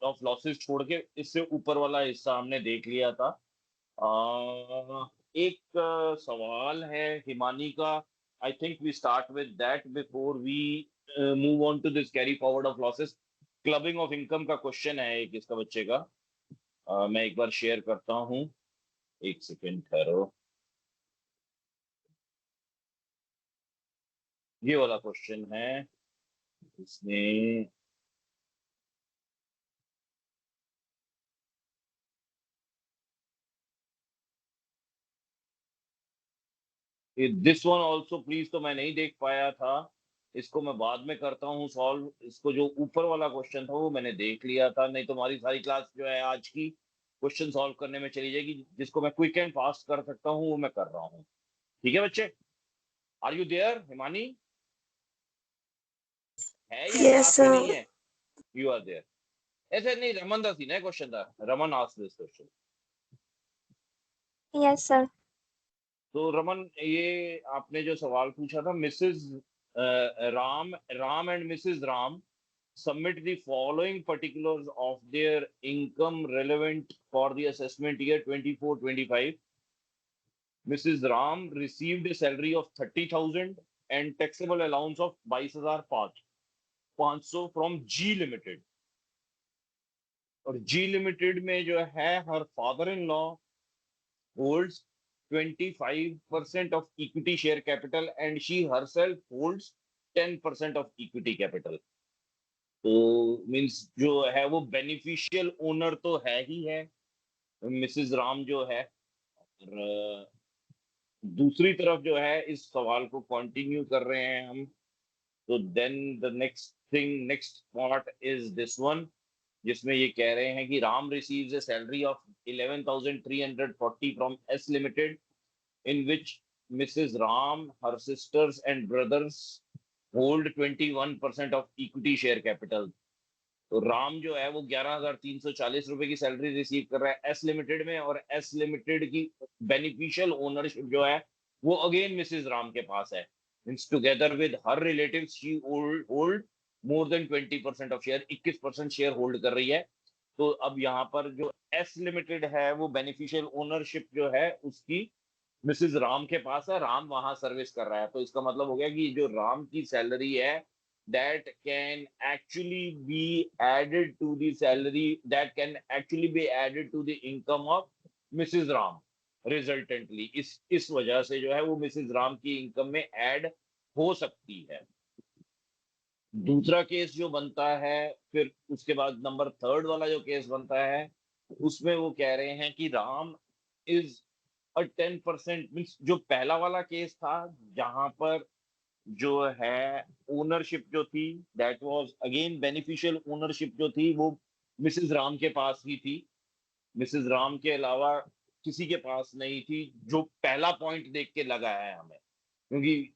Of losses छोड़ के इससे ऊपर वाला हिस्सा हमने देख लिया था। एक सवाल है हिमानी का। I think we start with that before we move on to this carry forward of losses. Clubbing of income का क्वेश्चन है एक इसका बच्चे का। मैं एक बार शेयर करता हूँ, एक सेकेंड ठहरो। ये वाला क्वेश्चन है, इसमें दिस वन ऑल्सो प्लीज तो मैं नहीं देख पाया था, इसको मैं बाद में करता हूँ सॉल्व। इसको जो ऊपर वाला क्वेश्चन था वो मैंने देख लिया था, नहीं तो हमारी सारी क्लास जो है आज की क्वेश्चन सॉल्व करने में चली जाएगी। जिसको मैं क्विक एंड फास्ट कर सकता हूँ वो मैं कर रहा हूँ। ठीक है बच्चे, आर यू देयर हिमानी? है या Yes, क्लास में नहीं sir. है? You are there. ऐसे नहीं, रमन का थी ना क्वेश्चन था, Raman asked this question. Yes, sir. तो रमन, ये आपने जो सवाल पूछा था, Mrs Ram Ram and Mrs Ram submit the following particulars of their income relevant for the assessment year 24-25. Mrs. Ram received a salary of 30,000 and taxable allowance of 22,500 from G Limited. और G Limited में जो है, her father-in-law holds 25% of equity share capital and she herself holds 10% of equity capital. तो means जो है वो beneficial owner तो है ही है, मिसेस राम जो है। और दूसरी तरफ जो है इस सवाल को कंटिन्यू कर रहे हैं हम। तो then the next thing, next part is this one, जिसमें ये कह रहे हैं कि Ram receives a salary of 11,340 from S limited in which Mrs Ram, her sisters and brothers hold 21% of equity share capital. तो राम जो है वो 11,340 रुपए की सैलरी रिसीव कर रहा है एस लिमिटेड में, और एस लिमिटेड की बेनिफिशियल ओनरशिप जो है वो अगेन मिसेस राम के पास है। Means together with her relatives she hold more than 20% of share, 21% share hold कर रही है। तो अब यहाँ पर जो एस लिमिटेड है वो बेनिफिशियल ओनरशिप जो है उसकी मिसेस राम के पास है, राम वहां सर्विस कर रहा है। तो इसका मतलब हो गया कि जो राम की सैलरी है that can actually be added to the salary, that can actually be added to the income of Mrs. Ram resultantly, इस वजह से जो है वो मिसेस राम की इनकम में ऐड हो सकती है। दूसरा केस जो बनता है, फिर उसके बाद नंबर थर्ड वाला जो केस बनता है, उसमें वो कह रहे हैं कि राम इज अ 10%, मीन्स जो पहला वाला केस था जहां पर जो है ओनरशिप जो थी, that was again beneficial ownership जो थी वो मिसेस राम के पास ही थी, मिसेस राम के अलावा किसी के पास नहीं थी। जो पहला पॉइंट देख के लगा है हमें, क्योंकि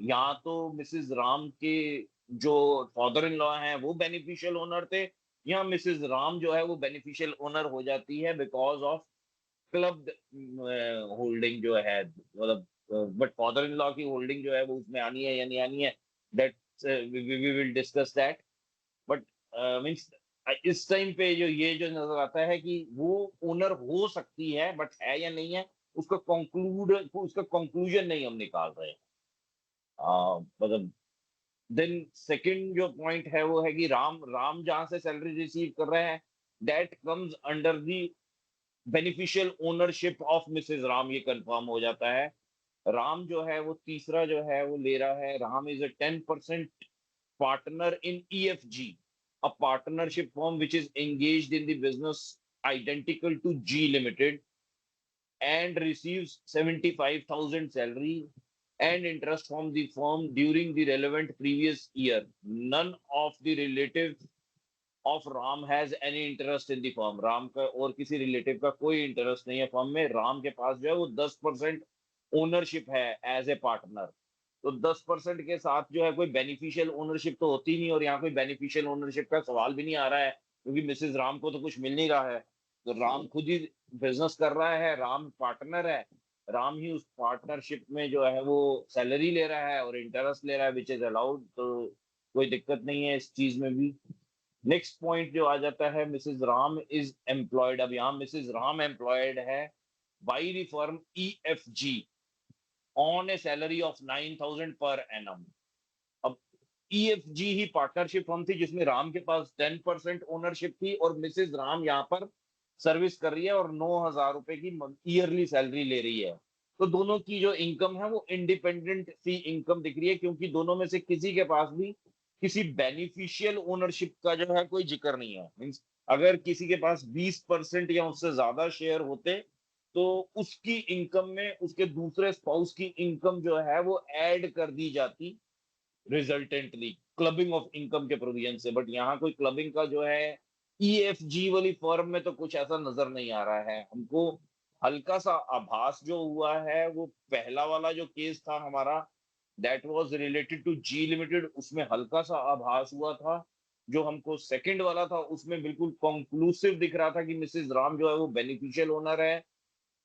यहाँ तो मिसेस राम के जो फादर इन लॉ हैं वो बेनिफिशियल ओनर थे, यहाँ मिसेस राम जो है वो बेनिफिशियल ओनर हो जाती है बिकॉज ऑफ क्लब होल्डिंग जो है, मतलब बट फादर इन लॉ की होल्डिंग जो है वो उसमें आनी है या नहीं आनी है, that we will discuss that. But means इस टाइम पे जो ये जो नजर आता है कि वो ओनर हो सकती है, बट है या नहीं है उसका कंक्लूजन नहीं हम निकाल रहे हैं। मतलब देन सेकंड जो पॉइंट है वो है कि राम राम जहां से सैलरी रिसीव कर रहे हैं, that comes under the beneficial ownership of Mrs Ram, ये कंफर्म हो जाता है। राम जो है वो तीसरा जो है वो ले रहा है, Ram is a 10% partner in EFG, a partnership firm which is engaged in the business identical to G Limited, and receives 75,000 salary and interest from the firm during the relevant previous year. None of the relatives of Ram has any interest in the firm, Ram का और किसी relative का कोई interest नहीं है firm में। राम के पास जो है वो 10% ओनरशिप है एज ए पार्टनर। तो 10% के साथ जो है कोई बेनिफिशियल ओनरशिप तो होती नहीं, और यहाँ कोई बेनिफिशियल ओनरशिप का सवाल भी नहीं आ रहा है क्योंकि मिसेस राम को तो कुछ मिल नहीं रहा है। तो राम खुद ही बिजनेस कर रहा है, राम पार्टनर है, राम ही उस पार्टनरशिप में जो है वो सैलरी ले रहा है और इंटरेस्ट ले रहा है, विच इज अलाउड। तो कोई दिक्कत नहीं है इस चीज में भी। नेक्स्ट पॉइंट जो आ जाता है, मिसेज राम इज एम्प्लॉयड। अब यहाँ मिसेज राम एम्प्लॉयड है by the firm EFG on A salary of 9,000 per annum. अब EFG ही पार्टनरशिप फर्म थी जिसमें राम के पास 10% ओनरशिप थी, और मिसेज राम यहाँ पर सर्विस कर रही है और 9,000 रुपए की ईयरली सैलरी ले रही है। तो दोनों की जो इनकम है वो इंडिपेंडेंट सी इनकम दिख रही है, क्योंकि दोनों में से किसी के पास भी किसी बेनिफिशियल ओनरशिप का जो है कोई जिक्र नहीं है। मीन्स अगर किसी के पास 20% या उससे ज्यादा शेयर होते तो उसकी इनकम में उसके दूसरे स्पाउस की इनकम जो है वो ऐड कर दी जाती रिजल्टेंटली क्लबिंग ऑफ इनकम के प्रोविजन से। बट यहाँ कोई क्लबिंग का जो है EFG वाली फर्म में तो कुछ ऐसा नजर नहीं आ रहा है हमको। हल्का सा आभास जो हुआ है वो पहला वाला जो केस था हमारा, that was related to G limited, उसमें हल्का सा आभास हुआ था। जो हमको सेकंड वाला था उसमें बिल्कुल कंक्लूसिव दिख रहा था कि मिसेज राम जो है वो बेनिफिशियल ओनर है।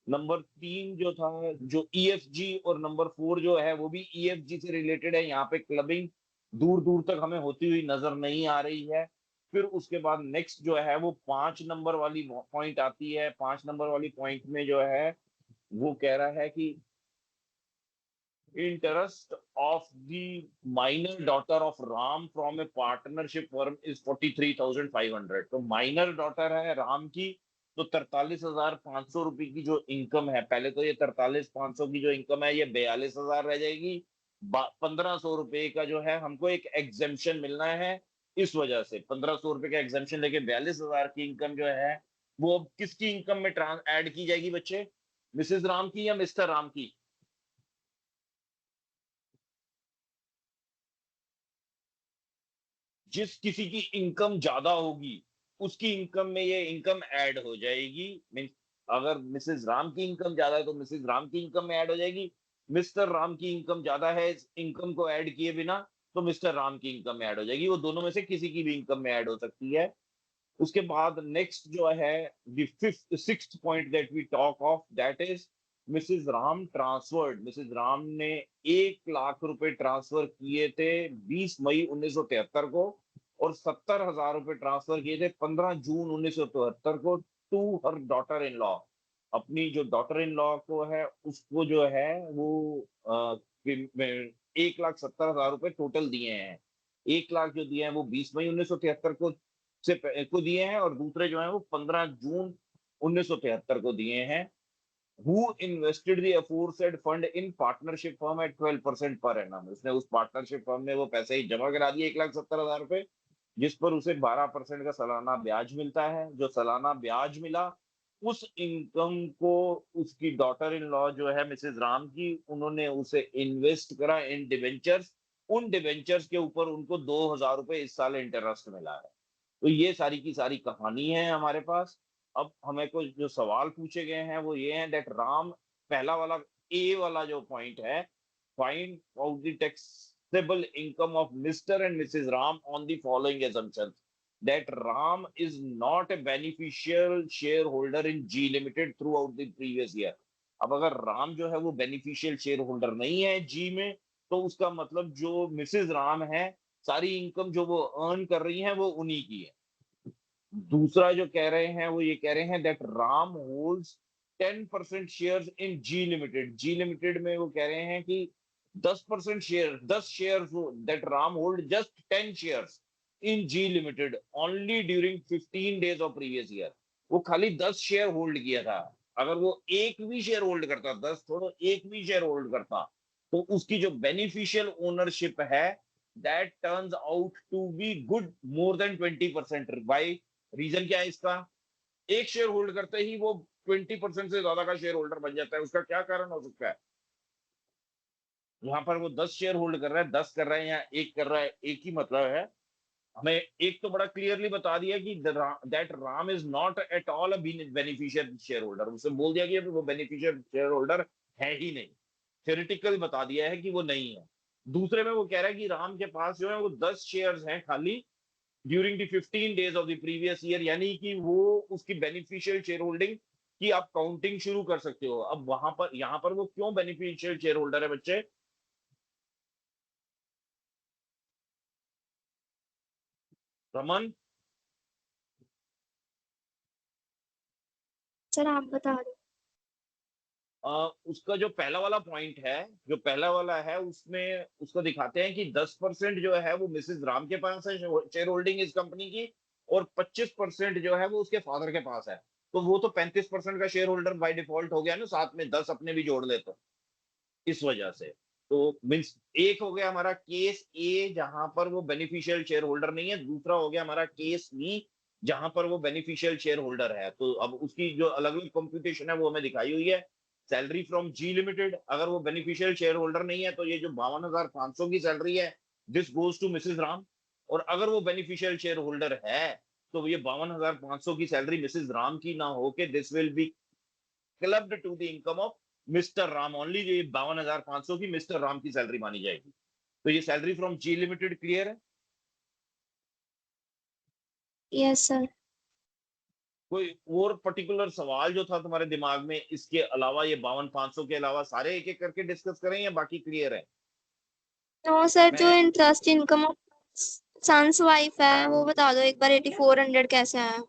नंबर 3 जो था, जो EFG, और नंबर 4 जो है वो भी EFG से रिलेटेड है। यहाँ पे क्लबिंग दूर दूर तक हमें होती हुई नजर नहीं आ रही है। फिर उसके बाद नेक्स्ट जो है वो 5 नंबर वाली पॉइंट आती है। 5 नंबर वाली पॉइंट में जो है वो कह रहा है कि interest of the minor daughter of Ram from A partnership firm is 43,500। तो माइनर डॉटर है राम की, तो 43,500 रुपए की जो इनकम है, पहले तो ये 43,500 की जो इनकम है ये 42,000 रह जाएगी। 1,500 रुपए का जो है हमको एक एग्जेम्पशन मिलना है। इस वजह से 1,500 रुपए का एग्जेम्पशन लेके 42,000 की इनकम जो है वो अब किसकी इनकम में ट्रांस ऐड की जाएगी बच्चे? मिसेस राम की या मिस्टर राम की? जिस किसी की इनकम ज्यादा होगी उसकी इनकम में ये इनकम ऐड हो जाएगी। मीन्स अगर मिसेस राम की इनकम ज्यादा है तो मिसेस राम की इनकम में ऐड हो जाएगी। मिस्टर राम की इनकम ज्यादा है इस इनकम को ऐड किए बिना, तो मिस्टर राम की इनकम में ऐड हो जाएगी। वो दोनों में से किसी की भी इनकम में ऐड हो सकती है। उसके बाद नेक्स्ट जो है the fifth sixth point that we talk of, that is Mrs Ram transferred. Mrs Ram ने 1 लाख रुपए ट्रांसफर किए थे 20 मई 1973 को, और 70,000 रुपए ट्रांसफर किए थे 15 जून 1973 को to her daughter in law. अपनी जो डॉटर इन लॉ को है उसको जो है वो 1,70,000 रुपए टोटल दिए हैं। 1 लाख जो दिए हैं वो 20 मई 1973 को दिए हैं, और दूसरे जो है वो 15 जून 1973 को दिए हैं। Who invested the aforesaid fund in partnership firm at 12% per annum. उसने उस पार्टनरशिप फर्म में वो पैसे ही जमा करा दिए 1,70,000 रुपए, जिस पर उसे 12% का सालाना ब्याज मिलता है। जो सालाना ब्याज मिला उस इनकम को उसकी डॉटर इन लॉ जो है मिसेज राम की, उन्होंने उसे इन्वेस्ट करा इन डिवेंचर्स। उन डिवेंचर्स के ऊपर उनको 2,000 रुपए इस साल इंटरेस्ट मिला है। तो ये सारी की सारी कहानी है हमारे पास। अब हमें कुछ जो सवाल पूछे गए हैं वो ये हैं दैट राम, पहला वाला ए वाला जो पॉइंट है, find out the taxable income of mister and Mrs Ram on the following assumptions, that Ram is not a beneficial shareholder in G Limited throughout the previous year। अब अगर राम जो है वो बेनिफिशियल शेयर होल्डर नहीं है जी में, तो उसका मतलब जो मिसेज राम है सारी इनकम जो वो अर्न कर रही है वो उन्हीं की है। दूसरा जो कह रहे हैं वो ये कह रहे हैं that Ram holds 10% shares in G limited. G limited में वो कह रहे हैं कि 10 share that Ram hold just 10 shares in G limited only during 15 days of previous year. वो खाली 10 शेयर होल्ड किया था। अगर वो एक भी शेयर होल्ड करता, 10 छोड़ो, एक भी शेयर होल्ड करता, तो उसकी जो बेनिफिशियल ओनरशिप है that turns out to be good more than 20%। By reason क्या है इसका? एक शेयर होल्ड करते ही वो 20% से ज्यादा का शेयर होल्डर बन जाता है। उसका क्या कारण हो सकता है? यहाँ पर वो 10 शेयर होल्ड कर रहा है, 10 कर रहा है या एक कर रहा है, एक ही मतलब है। हमें एक तो बड़ा क्लियरली बता दिया कि that Ram is not at all a beneficial share holder. उसे बोल दिया कि वो बेनिफिशियल शेयर होल्डर है ही नहीं। थ्योरेटिकल बता दिया है कि वो नहीं है। दूसरे में वो कह रहा है कि राम के पास जो है वो 10 शेयर्स हैं खाली during the 15 days of the previous year, यानी कि वो उसकी बेनिफिशियल शेयर होल्डिंग की आप काउंटिंग शुरू कर सकते हो। अब वहां पर यहां पर वो क्यों बेनिफिशियल शेयर होल्डर है बच्चे? रमन, सर आप बता दो। उसका जो पहला वाला पॉइंट है, जो पहला वाला है, उसमें उसको दिखाते हैं कि 10% जो है वो मिसेस राम के पास है शेयर होल्डिंग इस कंपनी की, और 25% जो है वो उसके फादर के पास है। तो वो तो 35% का शेयर होल्डर बाय डिफॉल्ट हो गया ना, साथ में 10 अपने भी जोड़ ले तो इस वजह से। तो मीन्स एक हो गया हमारा केस ए जहां पर वो बेनिफिशियल शेयर होल्डर नहीं है, दूसरा हो गया हमारा केस बी जहां पर वो बेनिफिशियल शेयर होल्डर है। तो अब उसकी जो अलग अलग कंप्यूटेशन है वो हमें दिखाई हुई है। सैलरी फ्रॉम जी लिमिटेड, अगर वो बेनिफिशियल शेयर होल्डर नहीं है तो ये जो 52,500 की सैलरी है, this goes to Mrs Ram. और अगर वो बेनिफिशियल शेयर होल्डर है तो ये 52,500 की सैलरी मिसेस राम की ना होके this will be clubbed to the income of Mr Ram only. ये 52,500 की मिस्टर राम की सैलरी मानी जाएगी। तो ये salary from G limited clear है? Yes sir. कोई और पर्टिकुलर सवाल जो था तुम्हारे दिमाग में इसके अलावा, ये 52,500 के अलावा सारे एक एक करके डिस्कस करें या बाकी क्लियर है? नो सर, जो मैं interest income of son's wife है वो बता दो एक बार, 8400 कैसे आया?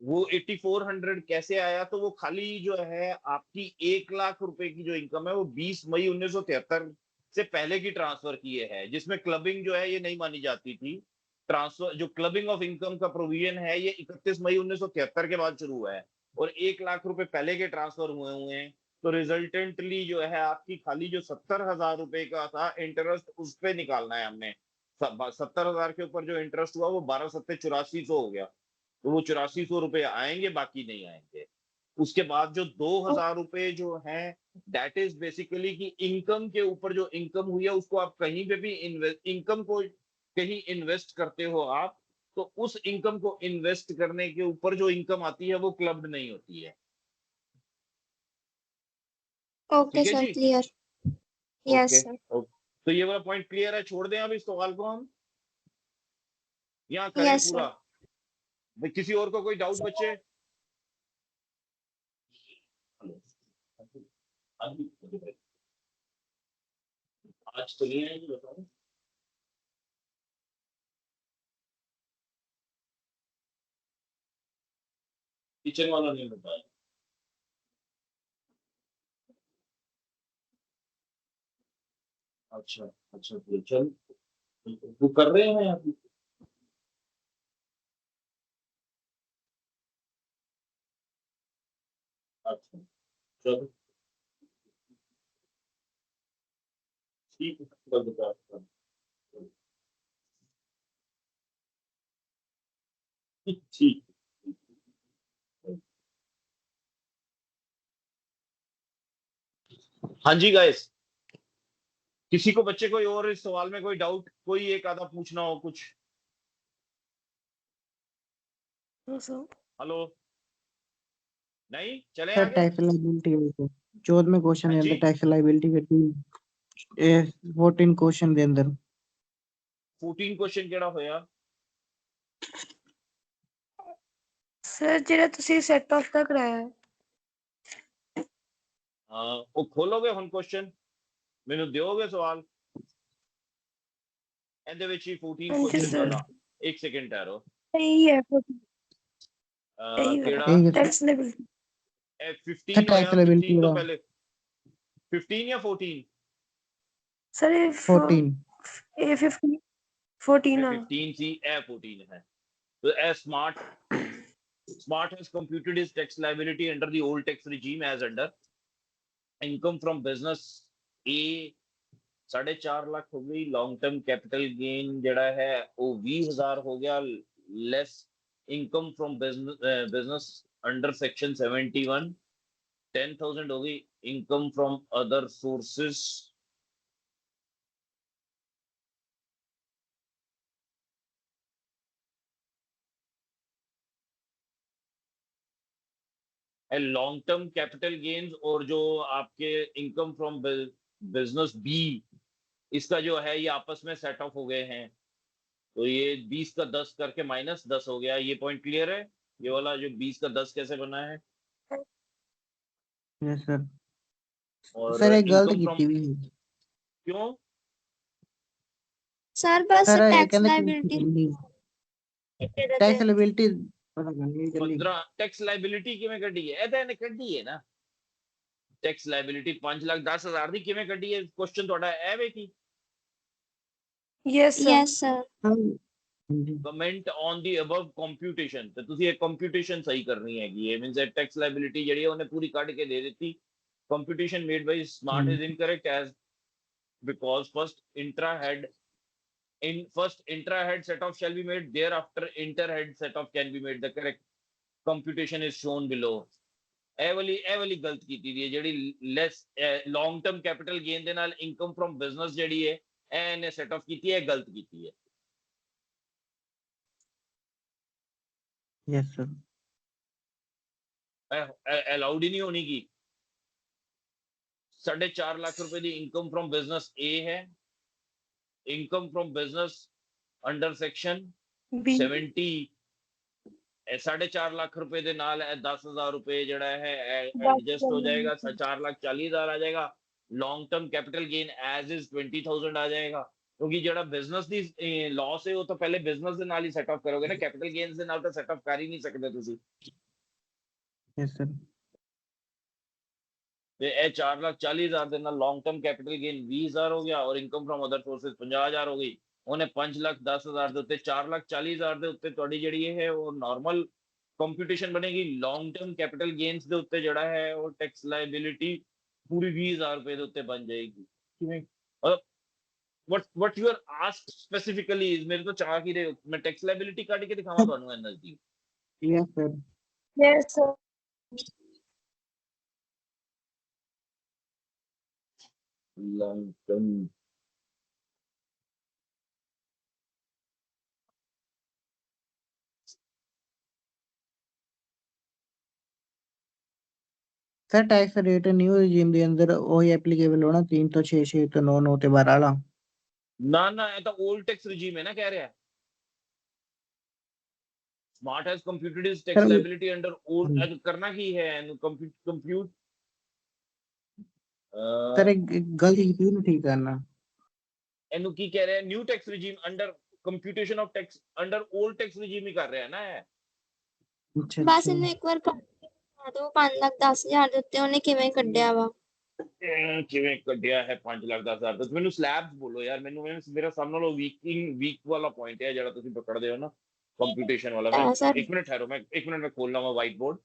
वो 8400 कैसे आया, तो वो खाली जो है आपकी 1 लाख रुपए की जो इनकम है वो 20 मई 1973 से पहले की ट्रांसफर किए है, जिसमें क्लबिंग जो है ये नहीं मानी जाती थी। ट्रांसफर जो क्लबिंग ऑफ इनकम का प्रोविजन है ये 31 मई 1973 के बाद शुरू हुआ है, और 1 लाख रुपए पहले के ट्रांसफर हुए हुए हैं। तो रिजल्टेंटली जो है आपकी खाली जो 70,000 रुपए का था इंटरेस्ट, उस पे निकालना है हमने। 70,000 के ऊपर जो इंटरेस्ट हुआ वो 12,784 हो गया। तो वो 8400 रुपए आएंगे, बाकी नहीं आएंगे। उसके बाद जो 2,000 रुपए जो है, दैट इज बेसिकली कि इनकम के ऊपर जो इनकम हुई है उसको आप कहीं पे भी इन्वेस्ट, इनकम को कहीं इन्वेस्ट करते हो आप, तो उस इनकम को इन्वेस्ट करने के ऊपर जो इनकम आती है वो क्लब्ड नहीं होती है। ओके ठीक है सर, जी? Clear. Okay yes sir. Okay. तो ये वाला पॉइंट क्लियर है, छोड़ दें अब इस सवाल को हम, या करें यस पूरा? सर। भाई किसी और को कोई डाउट बच्चे? आज तो नहीं आएंगे, बताओ। किचन वाला नहीं बताया। अच्छा अच्छा, तो चल वो कर रहे हैं अभी। अच्छा चलो ठीक है, कर दो बात। ठीक है। हाँ जी गाइस, किसी को बच्चे कोई और इस सवाल में कोई डाउट, कोई एक आधा पूछना हो कुछ? हेलो? नहीं, चले सर आगे। टैक्स लाइबिलिटी है 14वें क्वेश्चन हाँ ਦੇ जी, ਅੰਦਰ ਟੈਕਸ ਲਾਇਬਿਲਿਟੀ ਕੱਢੀ ਇਹ 14 क्वेश्चन ਦੇ ਅੰਦਰ 14 क्वेश्चन केड़ा होया? सर ਜਿਹੜਾ ਤੁਸੀਂ ਸੈਟ ਆਫ ਦਾ ਕਰਾਇਆ ਹੈ। वो खोलोगे हुन क्वेश्चन, मेनू दियोगे सवाल? ਇਹਦੇ ਵਿੱਚ ਹੀ 14 ਹਾਂਜੀ क्वेश्चन ਸਰ, ਦਾ। एक सेकंड ठहरो। ਇਹੀ ਹੈ ਇਹੀ वाला केड़ा? ਇਹ ਹੈ टैक्स लायबिलिटी। 15 टैक्स होया, लाइबिलिटी 15 तो ਦਾ पहले 15 या 14? सर ये 14 ये 15 14 हाँ। 15 सी, ए 14 है। तो ए smart has computed his tax liability under the old tax regime as under income from business A 4.5 lakh हो गई, लॉन्ग टर्म कैपिटल गेन जड़ा है वो 20,000 हो गया, less income from business under section 71 10,000 हो गई, income from other sources long term capital gains, और जो आपके इनकम फ्रॉम बिजनेस बी, इसका जो है ये आपस में सेट ऑफ हो गए हैं। तो ये 20 का 10 करके -10 हो गया। ये पॉइंट क्लियर है? ये वाला जो 20 का 10 कैसे बना है? यस सर और सर ਇਹ ਗਲਤ इनकम फ्रॉम, ਕੀਤੀ ਵੀ क्यों? सर बस सर ਇਹ टैक्स ਕਹਿੰਦੇ लायबिलिटी टैक्स लाइबिलिटी पता नहीं जल्दी 15 टैक्स लाइबिलिटी किवें कड्डी है? ਇਹ ਤਾਂ ਇਹਨੇ ਕੱਢੀ ਹੈ ਨਾ। टैक्स लाइबिलिटी 5,10,000 ਦੀ ਕਿਵੇਂ ਕੱਢੀ ਹੈ? ਕੁਐਸਚਨ ਤੁਹਾਡਾ ਇਹ ਵੇ ਕੀ Yes, sir. yes sir हाँ जी ਕਮੈਂਟ ਔਨ ਦੀ ਅਬਵ ਕੰਪਿਊਟੇਸ਼ਨ ਤੇ ਤੁਸੀਂ ਇਹ ਕੰਪਿਊਟੇਸ਼ਨ ਸਹੀ ਕਰਨੀ ਹੈਗੀ ਇਹ ਮੀਨਸ that ਟੈਕਸ ਲਾਇਬਿਲਿਟੀ ਜਿਹੜੀ ਹੈ ਉਹਨੇ ਪੂਰੀ ਕੱਢ ਕੇ ਦੇ ਦਿੱਤੀ computation made by smart is incorrect as because first intra head set of shall be made thereafter inter head set of can be made the correct computation is shown below ਇਹ ਵਾਲੀ ਗਲਤ ਕੀਤੀ ਦੀ ਹੈ ਜਿਹੜੀ ਲੈਸ ਲੌਂਗ ਟਰਮ ਕੈਪੀਟਲ ਗੇਨ ਦੇ ਨਾਲ income firm business ਜਿਹੜੀ ਹੈ ਇਹ ਇਹਨੇ ਸੈਟ ਆਫ ਕੀਤੀ ਹੈ ਗਲਤ ਕੀਤੀ ਹੈ यस सर ਅਲਾउड ਹੀ ਨਹੀਂ ਹੋਣੀ ਕੀ 4.5 ਲੱਖ ਰੁਪਏ ਦੀ ਇਨਕਮ ਫਰਮ ਬਿਜ਼ਨਸ A ਹੈ income firm business under section B. 70 ਇਹ 4.5 ਲੱਖ ਰੁਪਏ ਦੇ ਨਾਲ ਇਹ 10,000 ਰੁਪਏ ਜਿਹੜਾ ਹੈ ਐਡਜਸਟ ਹੋ ਜਾਏਗਾ 4,40,000 ਆ ਜਾਏਗਾ long term capital gain as is 20,000 ਆ ਜਾਏਗਾ ਕਿਉਂਕਿ ਜਿਹੜਾ ਬਿਜ਼ਨਸ ਦੀ ਲਾਸ ਹੈ ਉਹ ਤਾਂ ਪਹਿਲੇ ਬਿਜ਼ਨਸ ਦੇ ਨਾਲ ਹੀ ਸੈਟ ਆਫ ਕਰੋਗੇ ਨਾ ਕੈਪੀਟਲ ਗੇਨਸ ਦੇ ਨਾਲ ਤਾਂ ਸੈਟ ਆਫ ਕਰ ਹੀ ਨਹੀਂ ਸਕਦੇ ਤੁਸੀਂ यस सर ਤੇ ਇਹ 4,40,000 ਦੇ ਨਾਲ ਲੌਂਗ ਟਰਮ ਕੈਪੀਟਲ ਗੇਨ 20,000 ਹੋ ਗਿਆ ਔਰ ਇਨਕਮ ਫਰਮ ਅਦਰ ਸੋਰਸਸ 50,000 ਹੋ ਗਈ ਉਹਨੇ 5,10,000 ਦੇ ਉੱਤੇ 4,40,000 ਦੇ ਉੱਤੇ ਤੁਹਾਡੀ ਜਿਹੜੀ ਇਹ ਹੈ ਉਹ ਨਾਰਮਲ ਕੰਪਿਊਟੇਸ਼ਨ ਬਣੇਗੀ ਲੌਂਗ ਟਰਮ ਕੈਪੀਟਲ ਗੇਨਸ ਦੇ ਉੱਤੇ ਜਿਹੜਾ ਹੈ ਉਹ ਟੈਕਸ ਲਾਇਬਿਲਿਟੀ ਪੂਰੀ 20,000 ਰੁਪਏ ਦੇ ਉੱਤੇ ਬਣ ਜਾਏਗੀ ਕਿਵੇਂ what you are asked specifically is ਮੇਰੇ ਤੋਂ ਚਾਹ ਕੀ ਰਹੇ ਹੋ ਮੈਂ ਟੈਕਸ ਲਾਇਬਿਲਿਟੀ ਕੱਢ ਕੇ ਦਿਖਾਵਾਂ ਤੁਹਾਨੂੰ ਇਹਨਾਂ ਦੀ yes sir Yes, sir. long term sir tax rate new regime ਦੇ ਅੰਦਰ ਉਹੀ ਐਪਲੀਕੇਬਲ ਹੋਣਾ 3 ਤੋਂ 6 6 ਤੋਂ 9 9 ਤੇ 12 ਵਾਲਾ ਨਾ ਇਹ ਤਾਂ old tax regime ਹੈ ਨਾ ਕਹਿ ਰਿਹਾ smart has computed his tax Sir, liability under old ਕਰਨਾ ਕੀ ਹੈ ਇਹਨੂੰ compute ਸਰ ਇੱਕ ਗਲਤੀ ਕੀਤੀ ਨੂੰ ਠੀਕ ਕਰਨਾ ਇਹਨੂੰ ਕੀ ਕਹਿ ਰਿਹਾ new tax regime under computation of tax under old tax regime ਹੀ ਕਰ ਰਿਹਾ ਨਾ ਇਹ ਅੱਛਾ ਬਸ ਇਹਨੂੰ ਇੱਕ ਵਾਰ ਕੱਢ ਕੇ ਦਿਖਾ ਦਿਓ 5,10,000 ਦੇ ਉੱਤੇ ਉਹਨੇ ਕਿਵੇਂ ਕੱਢਿਆ ਵਾ ਕਿਵੇਂ ਕੱਢਿਆ ਹੈ 5,10,000 ਦਾ ਮੈਨੂੰ ਸਲੈਬਸ ਬੋਲੋ ਯਾਰ ਮੈਨੂੰ ਮੇਰਾ ਸਭ ਨਾਲੋਂ ਵੀਕ ਵਾਲਾ ਪੁਆਇੰਟ ਹੈ ਜਿਹੜਾ ਤੁਸੀਂ ਪਕੜਦੇ ਹੋ ਨਾ ਕੰਪਿਊਟੇਸ਼ਨ ਵਾਲਾ ਮੈਂ sir. ਇੱਕ ਮਿੰਟ ਠਹਿਰੋ ਮੈਂ ਖੋਲ ਲਵਾਂ white board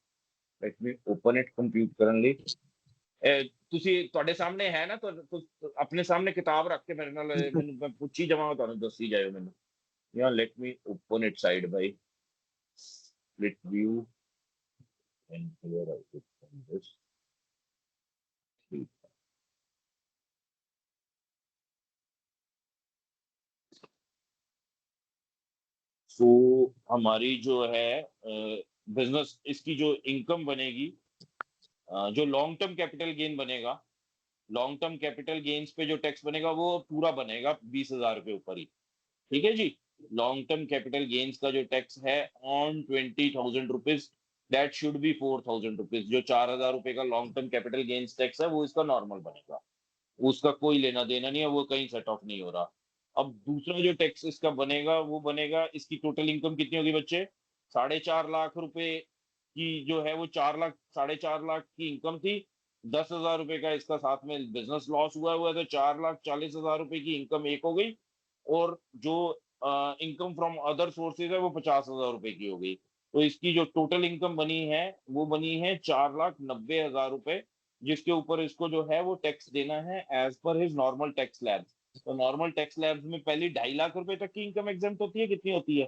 light me open it compute ਕਰਨ ਲਈ ਤੁਸੀਂ ਤੁਹਾਡੇ ਸਾਹਮਣੇ ਹੈ ਨਾ ਆਪਣੇ ਸਾਹਮਣੇ ਕਿਤਾਬ ਰੱਖ ਕੇ ਮੇਰੇ ਨਾਲ ਮੈਨੂੰ ਮੈਂ ਪੁੱਛੀ ਜਾਵਾਂਗਾ ਤੁਹਾਨੂੰ ਦੱਸੀ ਜਾਇਓ ਮੈਨੂੰ ਯਾ let me open it side by split view and here I put from this so हमारी जो है बिजनेस इसकी जो इनकम बनेगी जो लॉन्ग टर्म कैपिटल गेन बनेगा लॉन्ग टर्म कैपिटल गेन्स पे जो टैक्स बनेगा वो पूरा बनेगा 20,000 के ऊपर ही ठीक है जी लॉन्ग टर्म कैपिटल गेन्स का जो टैक्स है on 20,000 rupees that should be 4,000 rupees जो 4,000 रुपए का long term capital gains tax है वो इसका नॉर्मल बनेगा उसका कोई लेना देना नहीं है वो कहीं सेट ऑफ नहीं हो रहा अब दूसरा जो टैक्स इसका बनेगा वो बनेगा इसकी टोटल इनकम कितनी होगी बच्चे 4.5 लाख रुपए की जो है वो 4,40,000 की इनकम थी 10,000 रुपए का इसका साथ में बिजनेस लॉस हुआ है तो 4,40,000 रुपए की इनकम एक हो गई और जो इनकम फ्रॉम अदर सोर्सेज है वो 50,000 रुपए की हो गई तो इसकी जो टोटल इनकम बनी है वो बनी है 4,90,000 रुपए जिसके ऊपर इसको जो है वो टैक्स देना है as per his normal tax slabs तो नॉर्मल टैक्स स्लैब्स में पहली 2.5 लाख रुपए तक की इनकम एग्जेम्प्ट होती है कितनी होती है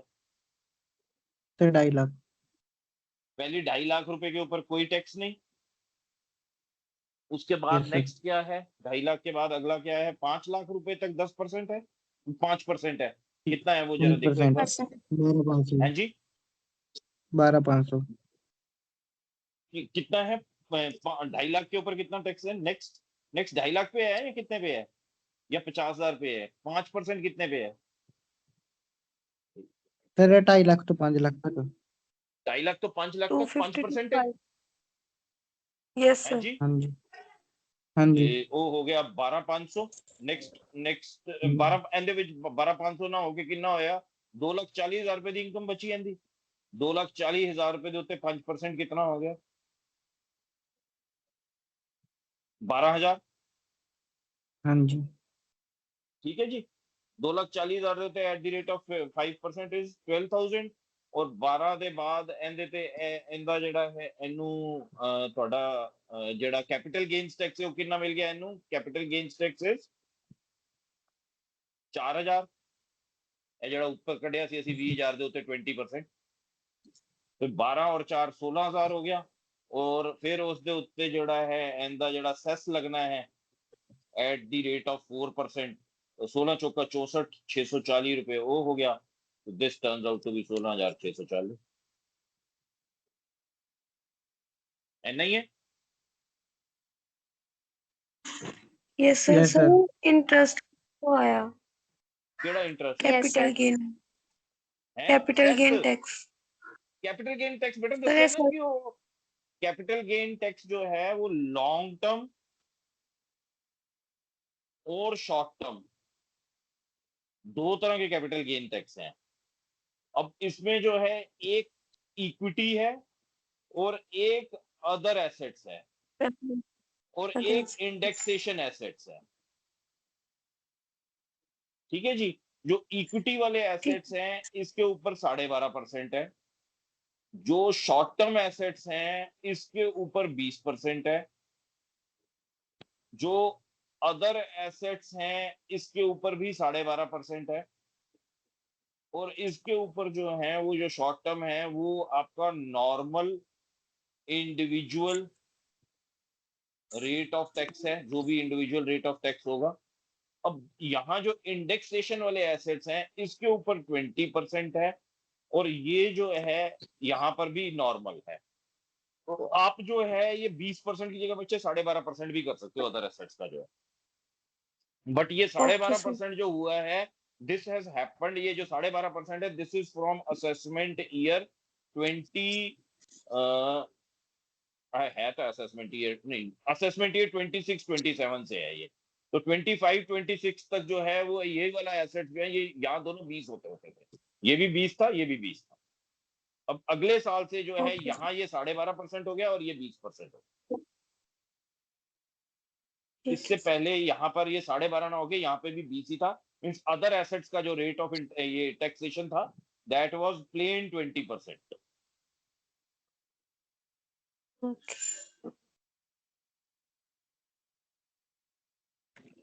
सर 2.5 लाख पहली 2.5 लाख रुपए के ऊपर कोई टैक्स नहीं उसके बाद Yes, sir. नेक्स्ट क्या है 2.5 लाख के बाद अगला क्या है 5 लाख रुपए तक 10% है 5% है कितना है वो जरा देखो एक बार 12,500 हाँ जी 12,500 कितना है 2.5 लाख के ऊपर कितना टैक्स है नेक्स्ट 2.5 लाख पे है या कितने पे है या 50,000 पे है 5% कितने पे है सर 2.5 लाख तो 5 लाख तक 2.5 लाख तो 5 लाख तक 5% है 255. Yes, है sir. जी हाँ जी हाँ जी वो हो गया 12,500 नेक्स्ट 12 ਇਹਦੇ ਵਿੱਚ 12,500 ਨਾ ਹੋ ਕੇ ਕਿੰਨਾ ਹੋਇਆ 2,40,000 ਰੁਪਏ ਦੀ ਇਨਕਮ ਬਚੀ ਜਾਂਦੀ 2,40,000 रुपए देते 5% कितना हो गया? 12,000। हाँ जी। ठीक है जी। 2,40,000 देते at the rate of 5% is 12,000। और 12 ਦੇ ਬਾਅਦ ਇਹਦੇ ਤੇ ਇਹਦਾ ਜਿਹੜਾ ਹੈ ਇਹਨੂੰ ਤੁਹਾਡਾ ਜਿਹੜਾ ਕੈਪੀਟਲ ਗੇਨਸ ਟੈਕਸ ਹੈ ਉਹ ਕਿੰਨਾ ਮਿਲ ਗਿਆ ਇਹਨੂੰ? Capital gains tax is 4,000। ਇਹ ਜਿਹੜਾ ਉੱਪਰ ਕੱਢਿਆ ਸੀ ਅਸੀਂ 20,000 ਦੇ ਉੱਤੇ 20%। ਤੇ 12 और 4 16,000 ਹੋ ਗਿਆ। और फिर ਉਸ ਦੇ ਉੱਤੇ ਜਿਹੜਾ ਹੈ ਇਹਦਾ ਜਿਹੜਾ ਸੈਸ ਲੱਗਣਾ ਹੈ एट द रेट ऑफ 4%। 16 चौका 64, 640 रुपए वो हो गया। तो this turns out to be 16,640। ऐसा ही है। Yes, sir. Yes, So sir. interest को आया केड़ा interest Yes, capital sir. gain, है? capital cess gain tax. Capital gain tax बेटा Sir, दसया yes, ना sir. कि वो कैपिटल गेन टैक्स जो है वो लॉन्ग टर्म और शॉर्ट टर्म दो तरह के कैपिटल गेन टैक्स हैं। अब इसमें जो है एक इक्विटी है और एक अदर एसेट्स है और Other एक assets. इंडेक्सेशन एसेट्स है। ठीक है जी। जो इक्विटी वाले एसेट्स हैं इसके ऊपर 12.5% है। जो शॉर्ट टर्म एसेट्स हैं इसके ऊपर 20% है। जो अदर एसेट्स हैं इसके ऊपर भी 12.5% है। और इसके ऊपर जो है वो जो शॉर्ट टर्म है वो आपका normal individual rate of tax है, जो भी इंडिविजुअल रेट ऑफ टैक्स होगा। अब यहाँ जो इंडेक्सेशन वाले एसेट्स हैं इसके ऊपर 20% है और ये जो है यहाँ पर भी नॉर्मल है। तो आप जो है ये 20% की जगह बच्चे 12.5% भी कर सकते हो अदर एसेट्स का जो है। बट ये Okay, 12.5% जो हुआ है दिस हैज हैपेंड, ये जो 12.5% है this is from assessment year 20 है तो असेसमेंट ईयर नहीं, असेसमेंट ईयर 26-27 से है ये। तो 25-26 तक जो है वो ये वाला एसेट जो है ये यहाँ दोनों 20 होते होते थे। ये भी 20 था, ये भी 20 था। अब अगले साल से जो है Okay. यहाँ ये 12.5% हो गया और ये 20% हो गया। ठीक इससे है. पहले यहाँ पर ये 12.5 ना हो गया, यहाँ पे भी 20 ही था। मीन्स अदर एसेट्स का जो रेट ऑफ ये टैक्सेशन था दैट वाज प्लेन 20%। Okay.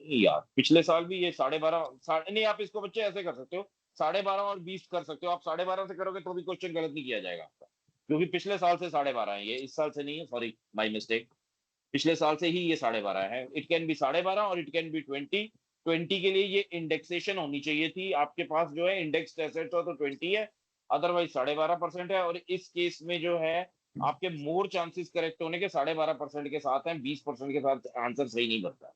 यार पिछले साल भी ये 12.5 नहीं, आप इसको बच्चे ऐसे कर सकते हो 12.5 और 20 कर सकते हो। आप 12.5 से करोगे तो भी क्वेश्चन गलत नहीं किया जाएगा आपका, क्योंकि पिछले साल से 12.5 है, ये इस साल से नहीं है। सॉरी माय मिस्टेक, पिछले साल से ही ये 12.5 है। इट कैन बी 12.5 और इट कैन बी 20 के लिए ये इंडेक्सेशन होनी चाहिए थी। आपके पास जो है इंडेक्स एसेट्स हो तो 20 है, अदरवाइज 12.5% है। और इस केस में जो है आपके मोर चांसेस करेक्ट होने के 12.5% के साथ हैं, 20% के साथ आंसर सही नहीं बनता।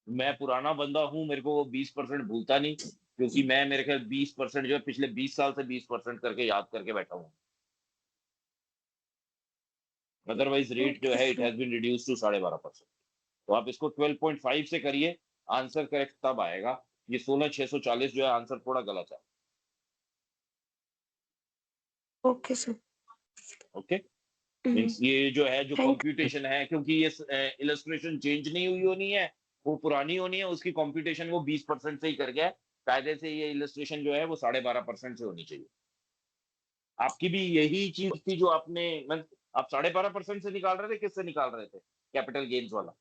मैं पुराना बंदा हूं, मेरे को वो 20% भूलता नहीं, क्योंकि मैं मेरे ख्याल 20% जो है पिछले 20 साल से 20% करके याद करके बैठा हूं। अदरवाइज रेट जो है it has been reduced to 12.5%। तो आप इसको 12.5 से करिए, आंसर करेक्ट तब आएगा। ये 16,640 जो है आंसर थोड़ा गलत है। Okay, sir. ओके मीन्स ये जो है जो Thank you. कंप्यूटेशन है, क्योंकि ये इलस्ट्रेशन चेंज नहीं हुई होनी है, वो पुरानी होनी है, उसकी कंप्यूटेशन वो 20% से ही कर गया है। कायदे से ये इलस्ट्रेशन जो है वो 12.5% से होनी चाहिए। आपकी भी यही चीज थी जो आपने आप 12.5% से निकाल रहे थे, किससे निकाल रहे थे? कैपिटल गेन्स वाला।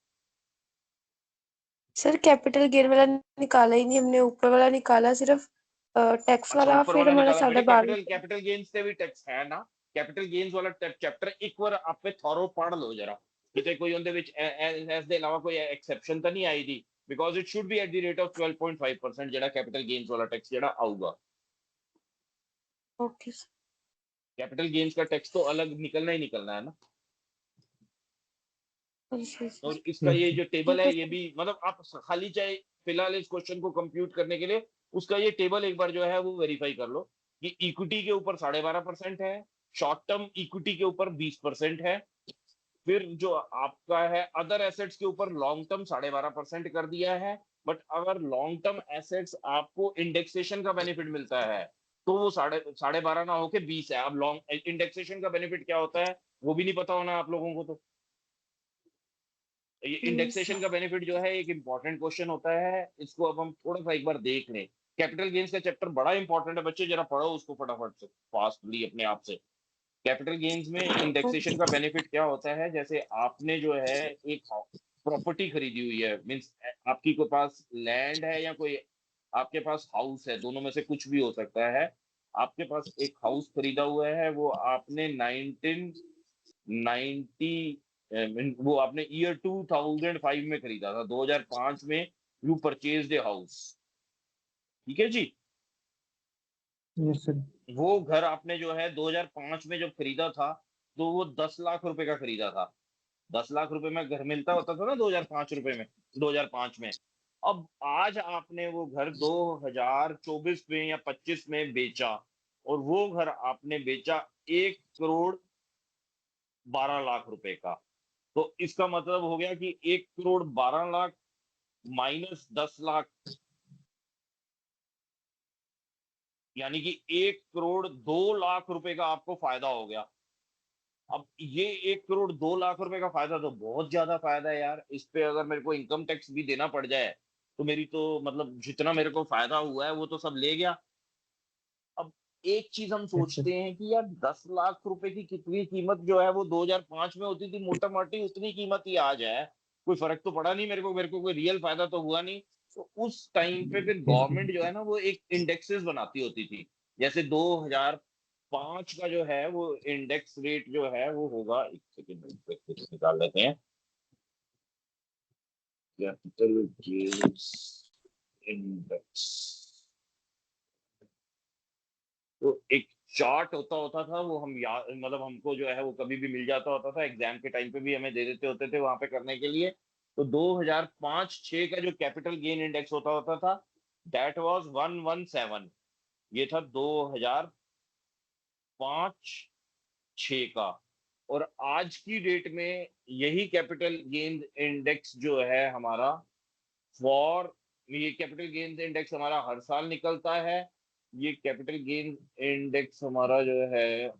सर कैपिटल गेन वाला निकाला ही नहीं हमने, ऊपर वाला निकाला सिर्फ टैक्स अच्छा वाला, ऊपर फिर वाला हमारा निकाला बेटे। 12.5. कैपिटल गेन्स से भी टैक्स है ना। कैपिटल गेन्स वाला चैप्टर एक बार आपे थॉरो पढ़ लो जरा, ਕਿਤੇ ਕੋਈ ਉਹਦੇ ਵਿੱਚ ਐਸ ਦੇ ਇਲਾਵਾ ਕੋਈ ਐਕਸੈਪਸ਼ਨ ਤਾਂ ਨਹੀਂ ਆਈ ਦੀ, because it should be at the rate of 12.5% ਜਿਹੜਾ ਕੈਪੀਟਲ ਗੇਨਸ ਵਾਲਾ ਟੈਕਸ ਜਿਹੜਾ ਆਊਗਾ। Okay, sir. कैपिटल गेन्स का टैक्स तो अलग निकलना ही निकलना है ना। Yes, yes, yes. और इसका ये जो टेबल है ठीक है ये भी मतलब आप खाली चाहे फिलहाल इस क्वेश्चन को कंप्यूट करने के लिए उसका ये टेबल एक बार जो है वो वेरीफाई कर लो कि इक्विटी के ऊपर 12.5% है, शॉर्ट टर्म इक्विटी के ऊपर 20% है, फिर जो आपका है अदर एसेट्स के ऊपर लॉन्ग टर्म 12.5% कर दिया है। बट अगर लॉन्ग टर्म एसेट्स आपको इंडेक्सेशन का बेनिफिट मिलता है तो वो साढ़े 12 ना होके 20 है। अब लॉन्ग इंडेक्सेशन का बेनिफिट क्या होता है वो भी नहीं पता होना आप लोगों को। तो ये इंडेक्सेशन का बेनिफिट जो है एक इंपॉर्टेंट क्वेश्चन होता है, इसको अब हम थोड़ा सा एक बार देख लें। कैपिटल गेन्स का चैप्टर बड़ा इंपॉर्टेंट है बच्चे, जरा पढ़ो उसको फटाफट से फास्टली अपने आप से। कैपिटल गेन्स में इंडेक्सेशन का बेनिफिट क्या होता है, जैसे आपने जो है एक प्रॉपर्टी खरीदी हुई है, मीन्स आपकी कोई पास लैंड है या कोई आपके पास हाउस है, दोनों में से कुछ भी हो सकता है। आपके पास एक हाउस खरीदा हुआ है, वो आपने 1990 वो आपने ईयर 2005 में खरीदा था, 2005 में यू परचेज ए हाउस। ठीक है जी। Yes sir. वो घर आपने जो है 2005 में जब खरीदा था, तो वो 10 लाख रुपए का खरीदा था। 10 लाख रुपए में घर मिलता होता था ना 2005 रुपए में, 2005 में। अब आज आपने वो घर 2024 में या 25 में बेचा, और वो घर आपने बेचा 1 करोड़ 12 लाख रुपए का। तो इसका मतलब हो गया कि 1 करोड़ 12 लाख माइनस 10 लाख, यानी कि 1 करोड़ 2 लाख रुपए का आपको फायदा हो गया। अब ये 1 करोड़ 2 लाख रुपए का फायदा तो बहुत ज्यादा फायदा है यार। इस पे अगर मेरे को इनकम टैक्स भी देना पड़ जाए तो मेरी तो मतलब जितना मेरे को फायदा हुआ है वो तो सब ले गया। अब एक चीज हम यस सर। सोचते हैं कि यार 10 लाख रुपए की कितनी कीमत जो है वो 2005 में होती थी, मोटा मोटी उतनी कीमत ही आज है। कोई फर्क तो पड़ा नहीं मेरे को कोई रियल फायदा तो हुआ नहीं। तो उस टाइम पे फिर यस सर। गवर्नमेंट जो है ना वो एक इंडेक्सेस बनाती होती थी। जैसे 2005 का जो है वो इंडेक्स रेट जो है वो होगा, एक सेकेंड निकाल लेते हैं। कैपिटल गेन्स इंडेक्स, तो एक चार्ट होता होता था, वो हम याद मतलब हमको जो है वो कभी भी मिल जाता होता था, एग्जाम के टाइम पे भी हमें दे देते होते थे वहां पे करने के लिए। तो 2005-6 का जो कैपिटल गेन इंडेक्स होता होता था, दैट वाज 117। ये था 2005-6 का। और आज की डेट में यही कैपिटल गेन इंडेक्स जो है हमारा फॉर, ये कैपिटल गेन्स इंडेक्स हमारा हर साल निकलता है। ये कैपिटल गेन इंडेक्स हमारा जो है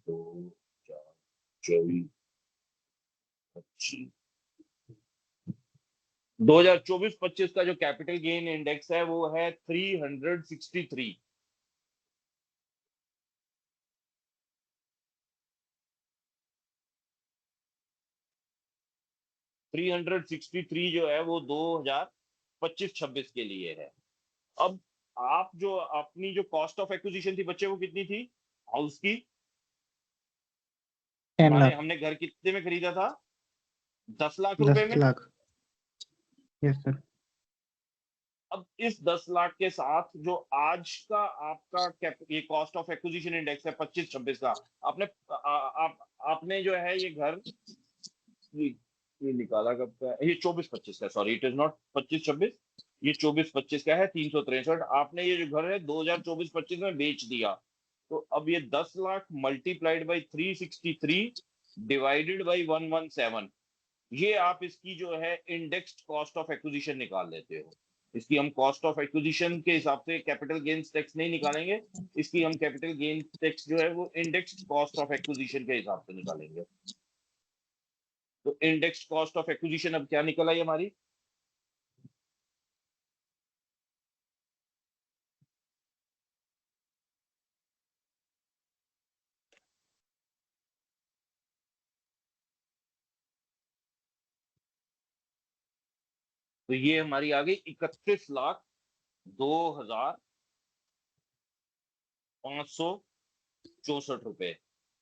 दो चार 2024-25 का जो कैपिटल गेन इंडेक्स है वो है 363। 363 जो है वो 2025-26 के लिए है। अब आप जो अपनी जो कॉस्ट ऑफ एक्विजिशन थी बच्चे वो कितनी थी हाउस की? 10 माने लाख। हमने घर कितने में खरीदा था? 10 लाख 10 रुपए में। लाख। Yes sir. अब इस 10 लाख के साथ जो आज का आपका ये कॉस्ट ऑफ एक्विजिशन इंडेक्स है 25-26 का, आपने आपने जो है ये घर ये, ये निकाला कब का है? ये 24-25 का, सॉरी इट इज नॉट 25-26, ये 24-25 का है 363। आपने ये जो घर है 2024-25 में बेच दिया। तो अब ये 10 lakh multiplied by 363 divided by 117, ये आप इसकी जो है इंडेक्स्ड कॉस्ट ऑफ एक्विजिशन निकाल लेते हो। इसकी हम कॉस्ट ऑफ एक्विजिशन के हिसाब से कैपिटल गेन्स टैक्स नहीं निकालेंगे, इसकी हम कैपिटल गेन टैक्स जो है वो इंडेक्स्ड कॉस्ट ऑफ एक्विजिशन के हिसाब से निकालेंगे। तो इंडेक्स्ड कॉस्ट ऑफ एक्विजिशन अब क्या निकल आई हमारी? तो ये हमारी आ गई 31,02,564 रुपए।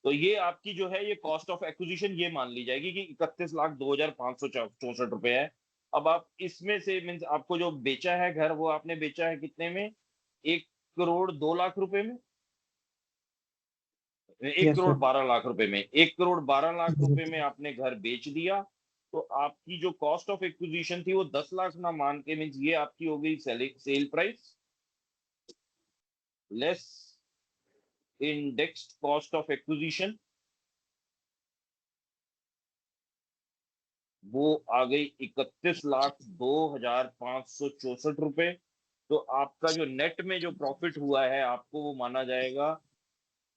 तो ये आपकी जो है ये कॉस्ट ऑफ एक्विजिशन ये मान ली जाएगी कि 31,02,564 रुपए है। अब आप इसमें से मीन्स आपको जो बेचा है घर वो आपने बेचा है कितने में? 1 करोड़ 2 लाख रुपए में, एक यस करोड़ सर। बारह लाख रुपए में। 1 करोड़ 12 लाख रुपए में आपने घर बेच दिया। तो आपकी जो कॉस्ट ऑफ एक्विजिशन थी वो 10 लाख ना मान के, मीन्स ये आपकी हो गई sale price less indexed cost of acquisition, वो आ गई 31,02,564 रुपए। तो आपका जो नेट में जो प्रॉफिट हुआ है आपको वो माना जाएगा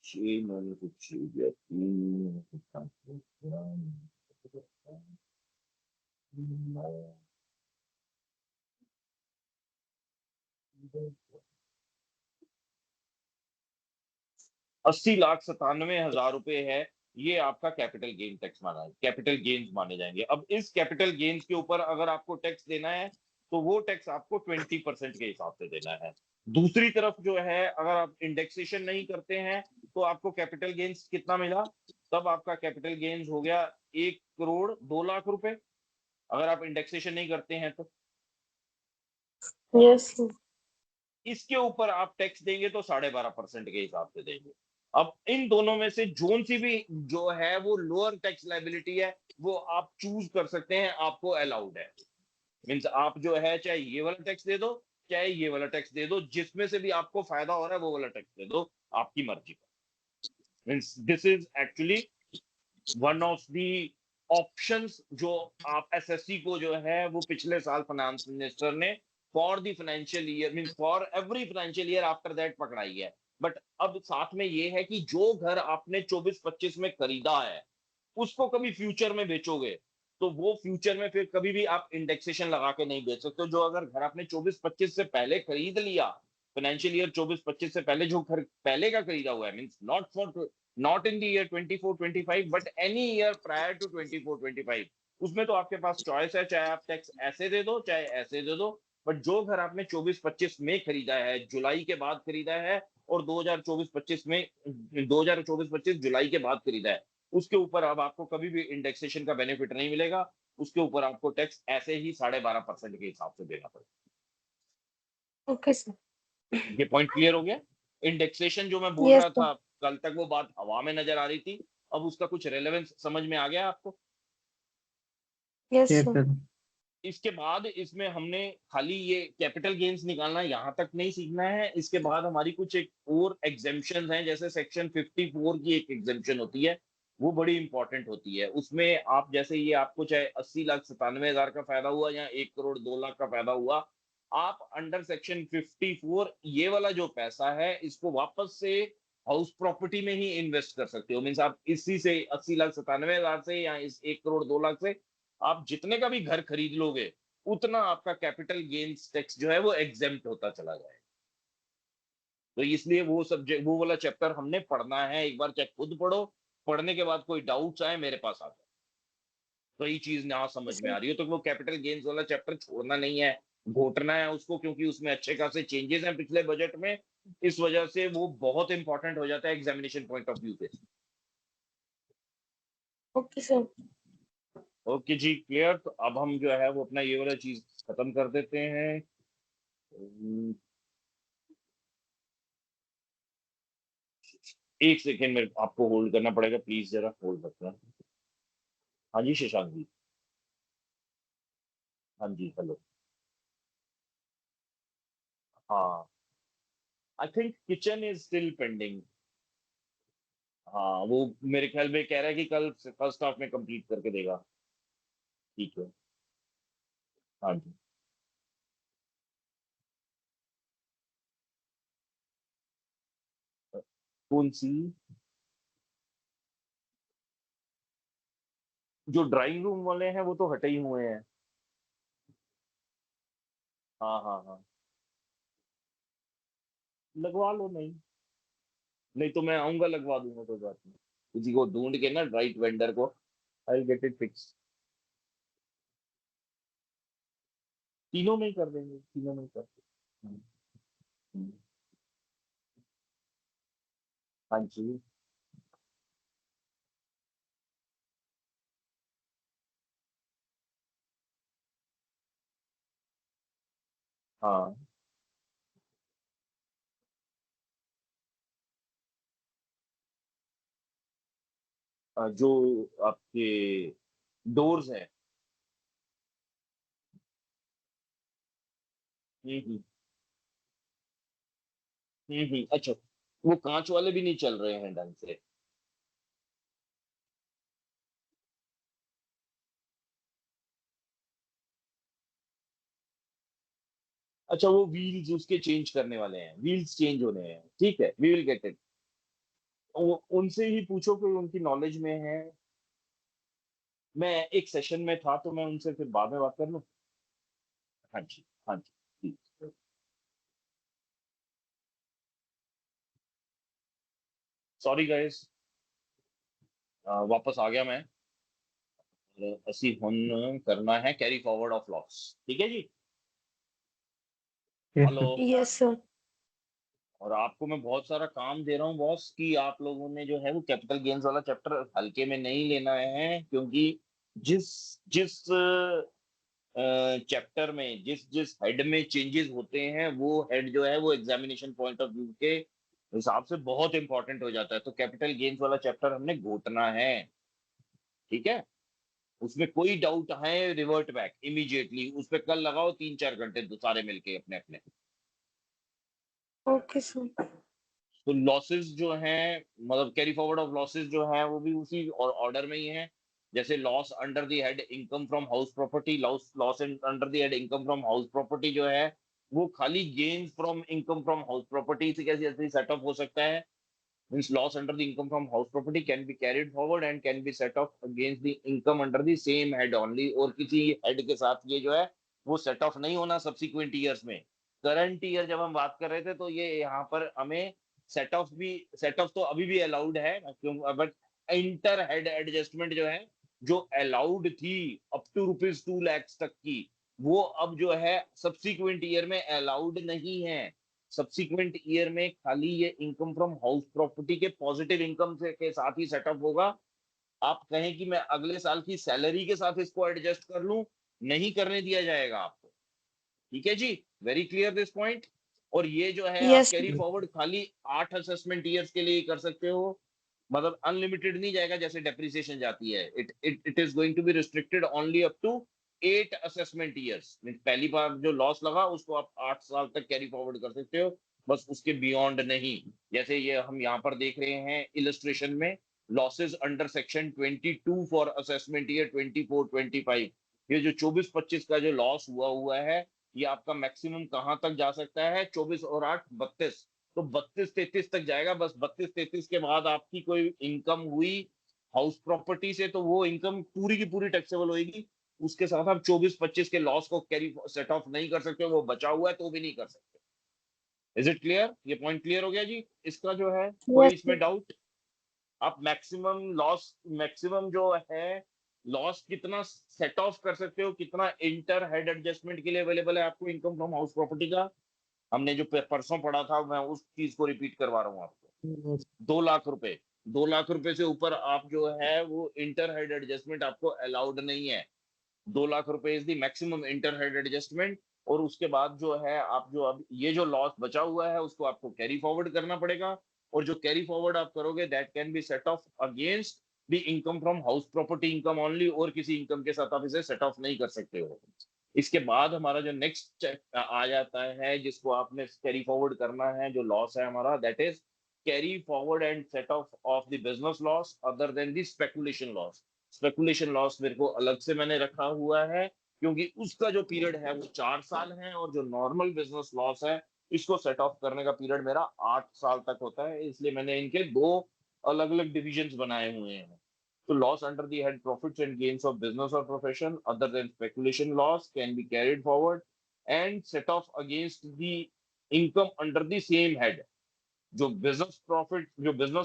80,97,000 रुपए है। ये आपका कैपिटल गेन टैक्स माना है, कैपिटल गेन्स माने जाएंगे। अब इस कैपिटल गेन्स के ऊपर अगर आपको टैक्स देना है तो वो टैक्स आपको 20% के हिसाब से देना है। दूसरी तरफ जो है, अगर आप इंडेक्सेशन नहीं करते हैं तो आपको कैपिटल गेन्स कितना मिला, तब आपका कैपिटल गेन्स हो गया 1,02,00,000 रुपए, अगर आप इंडेक्सेशन नहीं करते हैं तो। यस इसके ऊपर आप टैक्स देंगे तो 12.5% के हिसाब से देंगे। अब इन दोनों में से जोन सी भी जो है वो लोअर टैक्स लाइबिलिटी है, वो आप चूज कर सकते हैं, आपको अलाउड है। मीन्स आप जो है चाहे ये वाला टैक्स दे दो, चाहे ये वाला टैक्स दे दो, जिसमें से भी आपको फायदा हो रहा है वो वाला टैक्स दे दो, आपकी मर्जी का। Means this is actually one of the options जो आप एसएससी को जो है वो पिछले साल फाइनेंस मिनिस्टर ने for the financial year, mean for every financial year after that पकड़ाई है। बट अब साथ में ये है कि जो घर आपने 24-25 में खरीदा है उसको कभी फ्यूचर में बेचोगे तो वो फ्यूचर में फिर कभी भी आप इंडेक्सेशन लगा के नहीं बेच सकते। जो अगर घर आपने 24-25 से पहले खरीद लिया, फाइनेंशियल ईयर 24-25 से पहले जो घर पहले का खरीदा हुआ है, means not in the year 24-25 but any year prior to 24-25, उसमें तो आपके पास चॉइस है, चाहे आप टैक्स ऐसे दे दो चाहे ऐसे दे दो। बट जो घर आपने 24-25 में खरीदा है, जुलाई के बाद खरीदा है, और 2024-25 में 2024-25 जुलाई के बाद खरीदा है, उसके ऊपर अब आपको कभी भी इंडेक्सेशन का बेनिफिट नहीं मिलेगा। उसके ऊपर आपको टैक्स ऐसे ही 12.5% के हिसाब से देना पड़ेगा। ओके सर ये पॉइंट क्लियर हो गया। इंडेक्सेशन जो मैं बोल यस रहा सर था कल तक, वो बात हवा में नजर आ रही थी, अब उसका कुछ रेलेवेंस समझ में आ गया आपको। Yes yes sir sir. इसके बाद इसमें हमने खाली ये कैपिटल गेन्स निकालना यहाँ तक नहीं सीखना है, इसके बाद हमारी कुछ एक और एग्जेम्पशन हैं, जैसे सेक्शन 54 की एक एग्जेम्पशन होती है, वो बड़ी इंपॉर्टेंट होती है। उसमें आप जैसे ये आपको चाहे 80,97,000 का फायदा हुआ या 1,02,00,000 का फायदा हुआ, आप अंडर सेक्शन 54 ये वाला जो पैसा है इसको वापस से हाउस प्रॉपर्टी में ही इन्वेस्ट कर सकते हो। मीन्स आप इसी से 80,97,000 से या इस 1,02,00,000 से आप जितने का भी घर खरीद लोगे उतना आपका कैपिटल गेन्स टैक्स जो है वो एग्जेम्प्ट होता चला जाएगा। तो इसलिए वो सब्जेक्ट, वो वाला चैप्टर हमने पढ़ना है, एक बार चाहे खुद पढ़ो, पढ़ने के बाद कोई डाउट्स आए मेरे पास आ जाए। तो ये चीज ना समझ में आ सर रही हो तो वो कैपिटल गेन्स वाला चैप्टर छोड़ना नहीं है, घोटना है उसको, क्योंकि उसमें अच्छे खासे चेंजेस हैं पिछले बजट में। इस वजह से वो बहुत इंपॉर्टेंट हो जाता है एग्जामिनेशन पॉइंट ऑफ व्यू से। ओके सर ओके जी, क्लियर। तो अब हम जो है वो अपना ये वाला चीज खत्म कर देते हैं। एक सेकेंड मेरे आपको होल्ड करना पड़ेगा, प्लीज जरा होल्ड रखना। हाँ जी शशांक जी। हाँ जी हेलो। हाँ, I think kitchen is still pending. हाँ वो मेरे ख्याल में कह रहा है कि कल फर्स्ट हाफ में कंप्लीट करके देगा। ठीक है। हाँ जी। कौन सी? जो ड्राइंग रूम वाले हैं वो तो हटे ही हुए हैं। हाँ हाँ हाँ, लगवा लो। नहीं, नहीं तो मैं आऊंगा लगवा दूंगा, कोई बात नहीं। किसी को ढूंढ के ना, राइट वेंडर को, आई गेट इट फिक्स। तीनों में ही कर देंगे, तीनों में ही कर देंगे। हम्म। हाँ जी। हाँ, जो आपके डोर्स हैं, हम्म अच्छा, वो कांच वाले भी नहीं चल रहे हैं ढंग से। अच्छा, वो व्हील्स उसके चेंज करने वाले हैं, व्हील्स चेंज होने हैं, ठीक है, वी विल गेट इट। उनसे ही पूछो कि उनकी नॉलेज में है। मैं एक सेशन में था तो मैं उनसे फिर बाद में बात कर लूं। हाँ जी, हाँ जी, जी। सॉरी गाइस, वापस आ गया मैं। ਅਸੀਂ ਹੁਣ करना है कैरी फॉरवर्ड ऑफ लॉस, ठीक है जी। Yes, hello. sir. Yes sir. और आपको मैं बहुत सारा काम दे रहा हूँ बॉस, कि आप लोगों ने जो है वो कैपिटल गेन्स वाला चैप्टर हल्के में नहीं लेना है, क्योंकि जिस जिस चैप्टर में जिस जिस हेड में चेंजेस होते हैं, वो हेड जो है वो एग्जामिनेशन पॉइंट ऑफ व्यू के हिसाब से बहुत इंपॉर्टेंट हो जाता है। तो कैपिटल गेन्स वाला चैप्टर हमने घोटना है, ठीक है। उसमें कोई डाउट है, रिवर्ट बैक इमीडिएटली उस पर, कल लगाओ 3-4 घंटे सारे मिलके अपने अपने। Okay sir. तो लॉसेस जो हैं, मतलब कैरी फॉरवर्ड ऑफ लॉसेस जो हैं, वो भी उसी ऑर्डर में ही है। जैसे loss under the head income from house property, loss loss under the head income from house property जो है, वो खाली gains from income from house property से कैसे ऐसे सेट ऑफ हो सकता है। Means loss under the income from house property can be carried forward and can be set of against the income under the same head only, और किसी head के साथ ये जो है वो सेट ऑफ नहीं होना सब्सिक्वेंट ईयर्स में। करंट ईयर जब हम बात कर रहे थे तो ये यहाँ पर हमें सेट ऑफ तो अभी भी अलाउड है क्यों, बट इंटर हेड एडजस्टमेंट जो है, जो अलाउड थी अप टू ₹2 लाख तक की, वो अब जो है सब्सिक्वेंट ईयर में अलाउड नहीं है। सब्सिक्वेंट ईयर में खाली ये इनकम फ्रॉम हाउस प्रॉपर्टी के पॉजिटिव इनकम से के साथ ही सेटअप होगा। आप कहें कि मैं अगले साल की सैलरी के साथ इसको एडजस्ट कर लूं, नहीं करने दिया जाएगा आपको, ठीक है जी। Very clear this point. और ये जो है आप यस। कैरी फॉरवर्ड खाली 8 असेसमेंट ईयर्स के लिए कर सकते हो, मतलब अनलिमिटेड नहीं जाएगा जैसे डेप्रिसिएशन जाती है। It is going to be restricted only up to 8 assessment years. पहली बार जो लॉस लगा उसको आप 8 साल तक कैरी फॉरवर्ड कर सकते हो, बस उसके बियॉन्ड नहीं। जैसे ये हम यहाँ पर देख रहे हैं इलस्ट्रेशन में, losses under section 22 for assessment year 24-25, ये जो 24-25 का जो लॉस हुआ है, ये आपका मैक्सिमम कहां तक जा सकता है, 24 और 8 32, तो 32-33 तक जाएगा। बस 32-33 के बाद आपकी कोई इनकम हुई हाउस प्रॉपर्टी से, तो वो इनकम पूरी की पूरी टैक्सेबल होगी। उसके साथ आप 24-25 के लॉस को कैरी सेट ऑफ नहीं कर सकते, वो बचा हुआ है तो भी नहीं कर सकते। Is it clear? ये पॉइंट क्लियर हो गया जी इसका जो है, कोई यस इसमें डाउट? आप मैक्सिमम जो है लॉस कितना सेट ऑफ कर सकते हो, कितना इंटर हेड एडजस्टमेंट के लिए अवेलेबल है आपको इनकम फ्रॉम हाउस प्रॉपर्टी का, हमने जो परसों पढ़ा था, मैं उस चीज को रिपीट करवा रहा हूँ आपको। Yes. 2 लाख रुपए, 2 लाख रुपए से ऊपर आप जो है वो इंटर हेड एडजस्टमेंट आपको अलाउड नहीं है। 2 लाख रुपए is the maximum inter head adjustment. और उसके बाद जो है आप जो अब ये जो लॉस बचा हुआ है उसको आपको कैरी फॉरवर्ड करना पड़ेगा। और जो कैरी फॉरवर्ड आप करोगे that can B set of against the income from house property income only, और किसी इनकम के साथ आप इसे सेट ऑफ नहीं कर सकते हो। इसके बाद हमारा जो नेक्स्ट आ जाता है जिसको आपने कैरी फॉरवर्ड करना है, जो लॉस है हमारा, that is carry forward and set of of the business loss other than the speculation loss. Speculation loss मेरे को अलग से मैंने रखा हुआ है, क्योंकि उसका जो पीरियड है वो 4 साल है, और जो नॉर्मल बिजनेस लॉस है इसको सेट ऑफ करने का पीरियड मेरा 8 साल तक होता है। इसलिए मैंने इनके दो अलग अलग डिविजन बनाए हुए हैं। तो loss under the head profits and gains of business or profession other than speculation loss can be carried forward and set off against the income under the same head। जो बिजनेस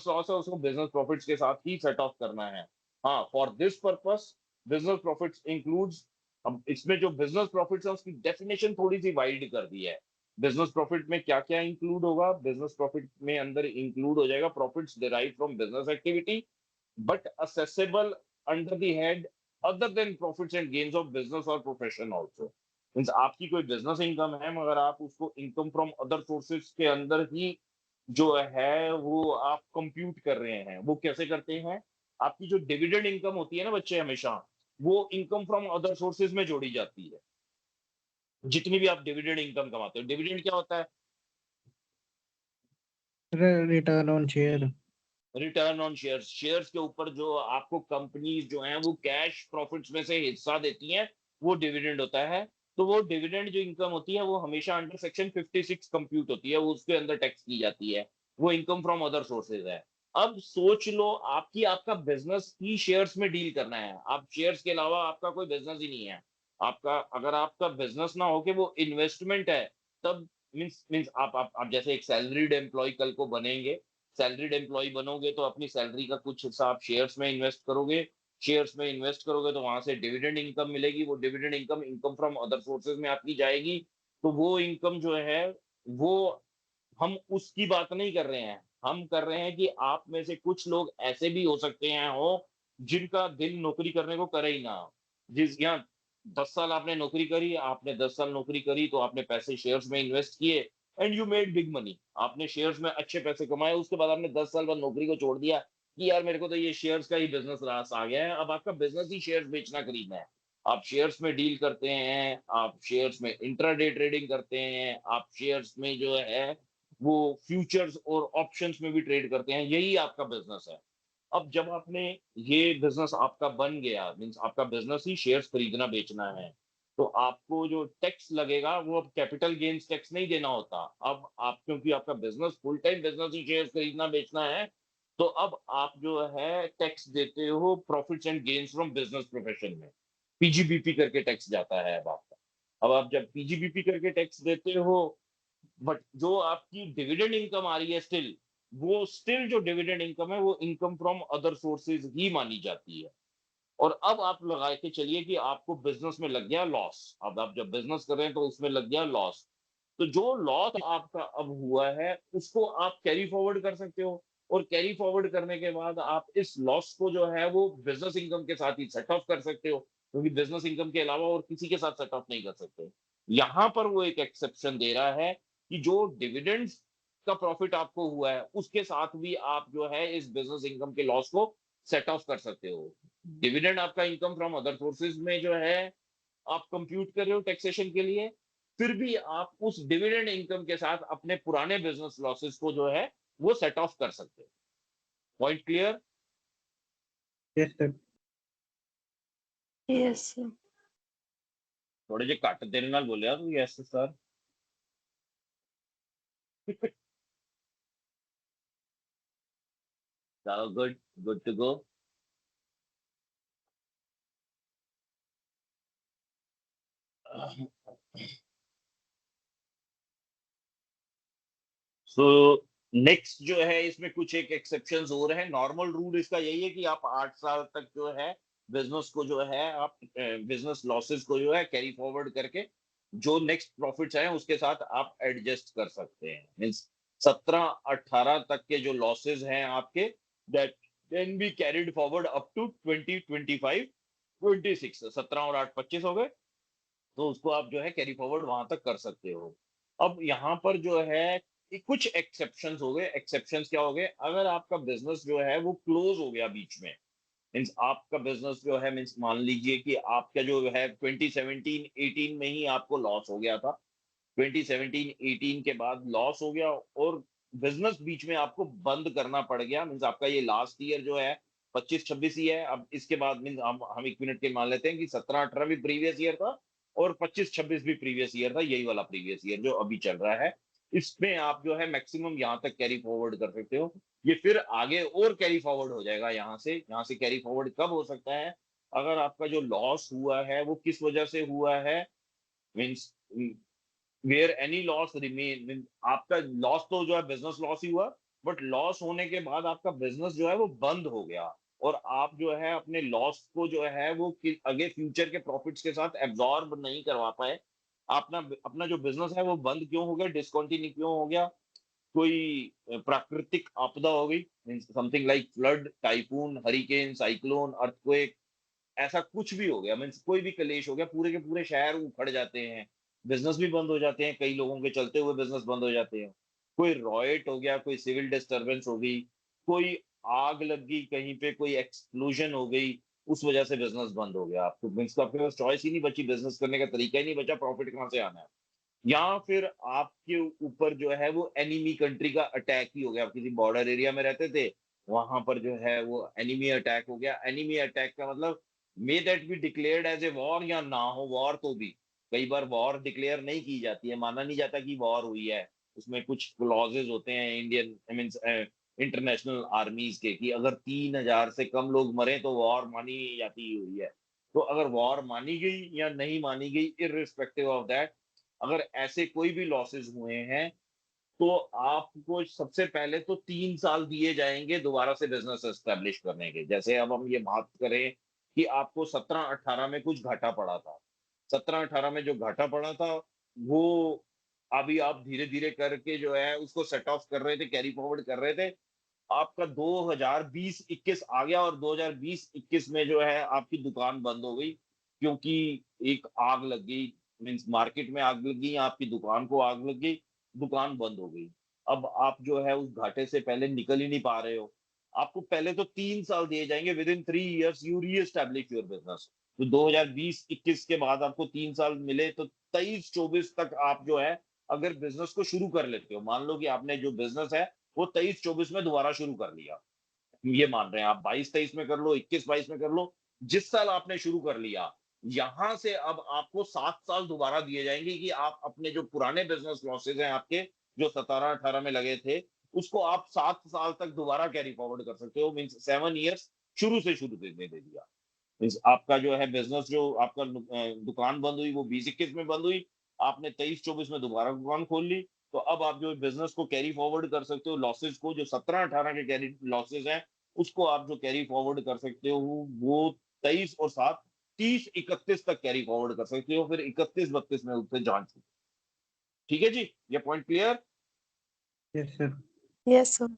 लॉस है उसको business profits के साथ ही set of करना है। हाँ, for this purpose business profits includes. अब इसमें जो बिजनेस प्रॉफिट्स है उसकी डेफिनेशन थोड़ी सी वाइड कर दी है। बिजनेस प्रॉफिट में क्या क्या इंक्लूड होगा, बिजनेस प्रॉफिट में अंदर इंक्लूड हो जाएगा profits derive from business activity but accessible under the head other than profits and gains of business or profession also। Means आपकी कोई बिजनेस इनकम है मगर आप उसको इनकम फ्रॉम अदर सोर्सेज के अंदर ही जो है वो आप कंप्यूट कर रहे हैं। वो कैसे करते हैं, आपकी जो डिविडेंड इनकम होती है ना बच्चे, हमेशा वो इनकम फ्रॉम अदर सोर्सेज में जोड़ी जाती है। जितनी भी आप डिविडेंड इनकम कमाते हो। डिविडेंड क्या होता है? Return on share. Return on shares. Shares के ऊपर जो आपको कंपनीज जो हैं वो कैश प्रॉफिट्स में से हिस्सा देती हैं, वो डिविडेंड होता है। तो वो डिविडेंड जो इनकम होती है वो हमेशा अंडर सेक्शन 56 कंप्यूट होती है, वो उसके अंदर टैक्स की जाती है। वो इनकम फ्रॉम अदर सोर्सेज है। अब सोच लो आपका बिजनेस ही शेयर्स में डील करना है, आप शेयर्स के अलावा आपका कोई बिजनेस ही नहीं है। आपका अगर आपका बिजनेस ना हो कि वो इन्वेस्टमेंट है, तब मीन्स आप जैसे एक सैलरीड एम्प्लॉय कल को बनेंगे, सैलरीड एम्प्लॉय बनोगे तो अपनी सैलरी का कुछ हिस्सा आप शेयर्स में इन्वेस्ट करोगे। शेयर्स में इन्वेस्ट करोगे तो वहां से डिविडेंड इनकम मिलेगी, वो dividend income income from other sources में आपकी जाएगी। तो वो इनकम जो है वो, हम उसकी बात नहीं कर रहे हैं। हम कर रहे हैं कि आप में से कुछ लोग ऐसे भी हो सकते हैं हो जिनका दिल नौकरी करने को करे ही ना। जिस यहाँ 10 साल आपने नौकरी करी, आपने 10 साल नौकरी करी तो आपने पैसे शेयर्स में इन्वेस्ट किए and you made big money. आपने शेयर्स में अच्छे पैसे कमाए, उसके बाद आपने 10 साल बाद नौकरी को छोड़ दिया कि यार मेरे को तो ये शेयर्स का ही बिजनेस रास आ गया है, अब आपका बिजनेस ही शेयर्स बेचना खरीदना है। आप शेयर्स में डील करते हैं, आप शेयर्स में इंट्राडे ट्रेडिंग करते हैं, आप शेयर्स में जो है वो फ्यूचर्स और ऑप्शंस में भी ट्रेड करते हैं, यही आपका बिजनेस है। अब जब आपने ये बिजनेस आपका बन गया, मींस आपका बिजनेस ही शेयर्स खरीदना बेचना है, तो आपको जो टैक्स लगेगा वो अब कैपिटल गेन्स टैक्स नहीं देना होता। अब आप, क्योंकि आपका बिजनेस फुल टाइम बिजनेस ही शेयर्स खरीदना बेचना है, तो अब आप जो है टैक्स देते हो profits and gains from business profession में। पीजीबीपी करके टैक्स जाता है अब आपका। अब आप जब पीजीबीपी करके टैक्स देते हो, बट जो आपकी डिविडेंड इनकम आ रही है स्टिल, वो स्टिल जो डिविडेंड इनकम है वो इनकम फ्रॉम अदर सोर्सेज ही मानी जाती है। और अब आप लगा के चलिए कि आपको बिजनेस में लग गया लॉस। अब आप जब बिजनेस कर रहे हैं तो उसमें लग गया लॉस, तो जो लॉस आपका अब हुआ है उसको आप कैरी फॉरवर्ड कर सकते हो। और कैरी फॉरवर्ड करने के बाद आप इस लॉस को जो है वो बिजनेस इनकम के साथ ही सेट ऑफ कर सकते हो, क्योंकि बिजनेस इनकम के अलावा और किसी के साथ सेट ऑफ नहीं कर सकते। यहां पर वो एक एक्सेप्शन दे रहा है कि जो डिविडेंड्स का प्रॉफिट आपको हुआ है उसके साथ भी आप जो है इस बिजनेस इनकम के लॉस को सेट ऑफ कर सकते हो। डिविडेंड आपका इनकम फ्रॉम अदर सोर्सेज में जो है आप कंप्यूट कर रहे हो टैक्सेशन के लिए, फिर भी आप उस डिविडेंड इनकम के साथ अपने पुराने बिजनेस लॉसेस को जो है वो सेट ऑफ कर सकते हो। Point clear? Yes sir. Yes. थोड़े जे कट देने नाल बोलिया तू yes sir. Good, good to go. So next जो है इसमें कुछ एक एक्सेप्शंस और हैं। नॉर्मल रूल इसका यही है कि आप 8 साल तक जो है बिजनेस को जो है आप बिजनेस लॉसेस को जो है कैरी फॉरवर्ड करके जो नेक्स्ट प्रॉफिट्स हैं उसके साथ आप एडजस्ट कर सकते हैं। मींस 17-18 तक के जो लॉसेस हैं आपके, that can be carried forward up to 20, 25, 26। 17 और 8 25 हो गए, तो उसको आप जो है कैरी फॉरवर्ड वहां तक कर सकते हो। अब यहाँ पर जो है कुछ एक्सेप्शंस हो गए। एक्सेप्शंस क्या हो गए? अगर आपका बिजनेस जो है वो क्लोज हो गया बीच में, मीन्स आपका बिजनेस जो है, मीन्स मान लीजिए कि आपका जो है 2017-18 में ही आपको लॉस हो गया था, 2017-18 के बाद लॉस हो गया और बिजनेस बीच में आपको बंद करना पड़ गया। मीन्स आपका ये लास्ट ईयर जो है 25-26 ही है। अब इसके बाद मीन्स हम 1 मिनट के मान लेते हैं कि 17-18 भी प्रीवियस ईयर था और 25-26 भी प्रीवियस ईयर था, यही वाला प्रीवियस ईयर जो अभी चल रहा है। इसमें आप जो है मैक्सिमम यहाँ तक कैरी फॉरवर्ड कर सकते हो। ये फिर आगे और कैरी फॉरवर्ड हो जाएगा। यहाँ से कैरी फॉरवर्ड कब हो सकता है? अगर आपका जो लॉस हुआ है वो किस वजह से हुआ है, means where any loss remain, आपका लॉस तो जो है बिजनेस लॉस ही हुआ, बट लॉस होने के बाद आपका बिजनेस जो है वो बंद हो गया और आप जो है अपने लॉस को जो है वो आगे फ्यूचर के प्रॉफिट्स के साथ एब्जॉर्ब नहीं करवा पाए। अपना अपना जो बिजनेस है वो बंद क्यों हो गया, डिसकंटिन्यू क्यों हो गया? कोई प्राकृतिक आपदा हो गई, something like flood, typhoon, hurricane, cyclone, earthquake, ऐसा कुछ भी हो गया, मीन्स कोई भी कलेश हो गया, पूरे के पूरे शहर उखड़ जाते हैं, बिजनेस भी बंद हो जाते हैं, कई लोगों के चलते हुए बिजनेस बंद हो जाते हैं। कोई रॉयट हो गया, कोई सिविल डिस्टरबेंस हो गई, कोई आग लग गई कहीं पे, कोई एक्सप्लोजन हो गई, उस वजह से बिजनेस बंद हो गया। आपको मीन्स तो आपके पास चॉइस ही नहीं बची, बिजनेस करने का तरीका ही नहीं बचा, प्रॉफिट कहाँ से आना है। या फिर आपके ऊपर जो है वो एनिमी कंट्री का अटैक ही हो गया। आप किसी बॉर्डर एरिया में रहते थे, वहां पर जो है वो एनिमी अटैक हो गया। एनिमी अटैक का मतलब may that be declared as a war या ना हो वॉर, तो भी कई बार वॉर डिक्लेयर नहीं की जाती है, माना नहीं जाता कि वॉर हुई है। उसमें कुछ क्लॉजेज होते हैं इंडियन मीन्स इंटरनेशनल आर्मीज के, कि अगर 3,000 से कम लोग मरे तो वॉर मानी जाती हुई है। तो अगर वॉर मानी गई या नहीं मानी गई, इररिस्पेक्टिव ऑफ दैट, अगर ऐसे कोई भी लॉसेस हुए हैं तो आपको सबसे पहले तो 3 साल दिए जाएंगे दोबारा से बिजनेस एस्टेब्लिश करने के। जैसे अब हम ये बात करें कि आपको 17-18 में कुछ घाटा पड़ा था, 17-18 में जो घाटा पड़ा था वो अभी आप धीरे धीरे करके जो है उसको सेट ऑफ कर रहे थे, कैरी फॉरवर्ड कर रहे थे। आपका 2020-21 आ गया और 2020-21 में जो है आपकी दुकान बंद हो गई, क्योंकि एक आग लग गई, मीन्स मार्केट में आग लग गई, आपकी दुकान को आग लग गई, दुकान बंद हो गई। अब आप जो है उस घाटे से पहले निकल ही नहीं पा रहे हो। आपको पहले तो 3 साल दिए जाएंगे, within 3 years you reestablish your business. तो 2020-21 के बाद आपको 3 साल मिले, तो 23-24 तक आप जो है अगर बिजनेस को शुरू कर लेते हो, मान लो कि आपने जो बिजनेस है वो 23-24 में दोबारा शुरू कर लिया, ये मान रहे हैं आप 22-23 में कर लो, 21-22 में कर लो, जिस साल आपने शुरू कर लिया, यहां से अब आपको 7 साल दोबारा दिए जाएंगे कि आप अपने जो पुराने बिजनेस लॉसेज हैं आपके, जो 17-18 में लगे थे, उसको आप 7 साल तक दोबारा कैरी फॉरवर्ड कर सकते हो। मीन्स 7 इयर्स शुरू से शुरू दे दिया। मीन्स आपका जो है बिजनेस, जो आपका दुकान बंद हुई वो 20-21 में बंद हुई, आपने 23-24 में दोबारा दुकान खोल ली, तो अब आप जो बिजनेस को कैरी फॉरवर्ड कर सकते हो, लॉसेज को, जो 17-18 के कैरी लॉसेज हैं उसको आप जो कैरी फॉरवर्ड कर सकते हो, वो 23 और 7 30-31 तक कैरी फॉरवर्ड कर सकते हो, फिर 31-32 में उससे जान छूटे। ठीक है जी, ये point clear. Yes sir. Yes sir.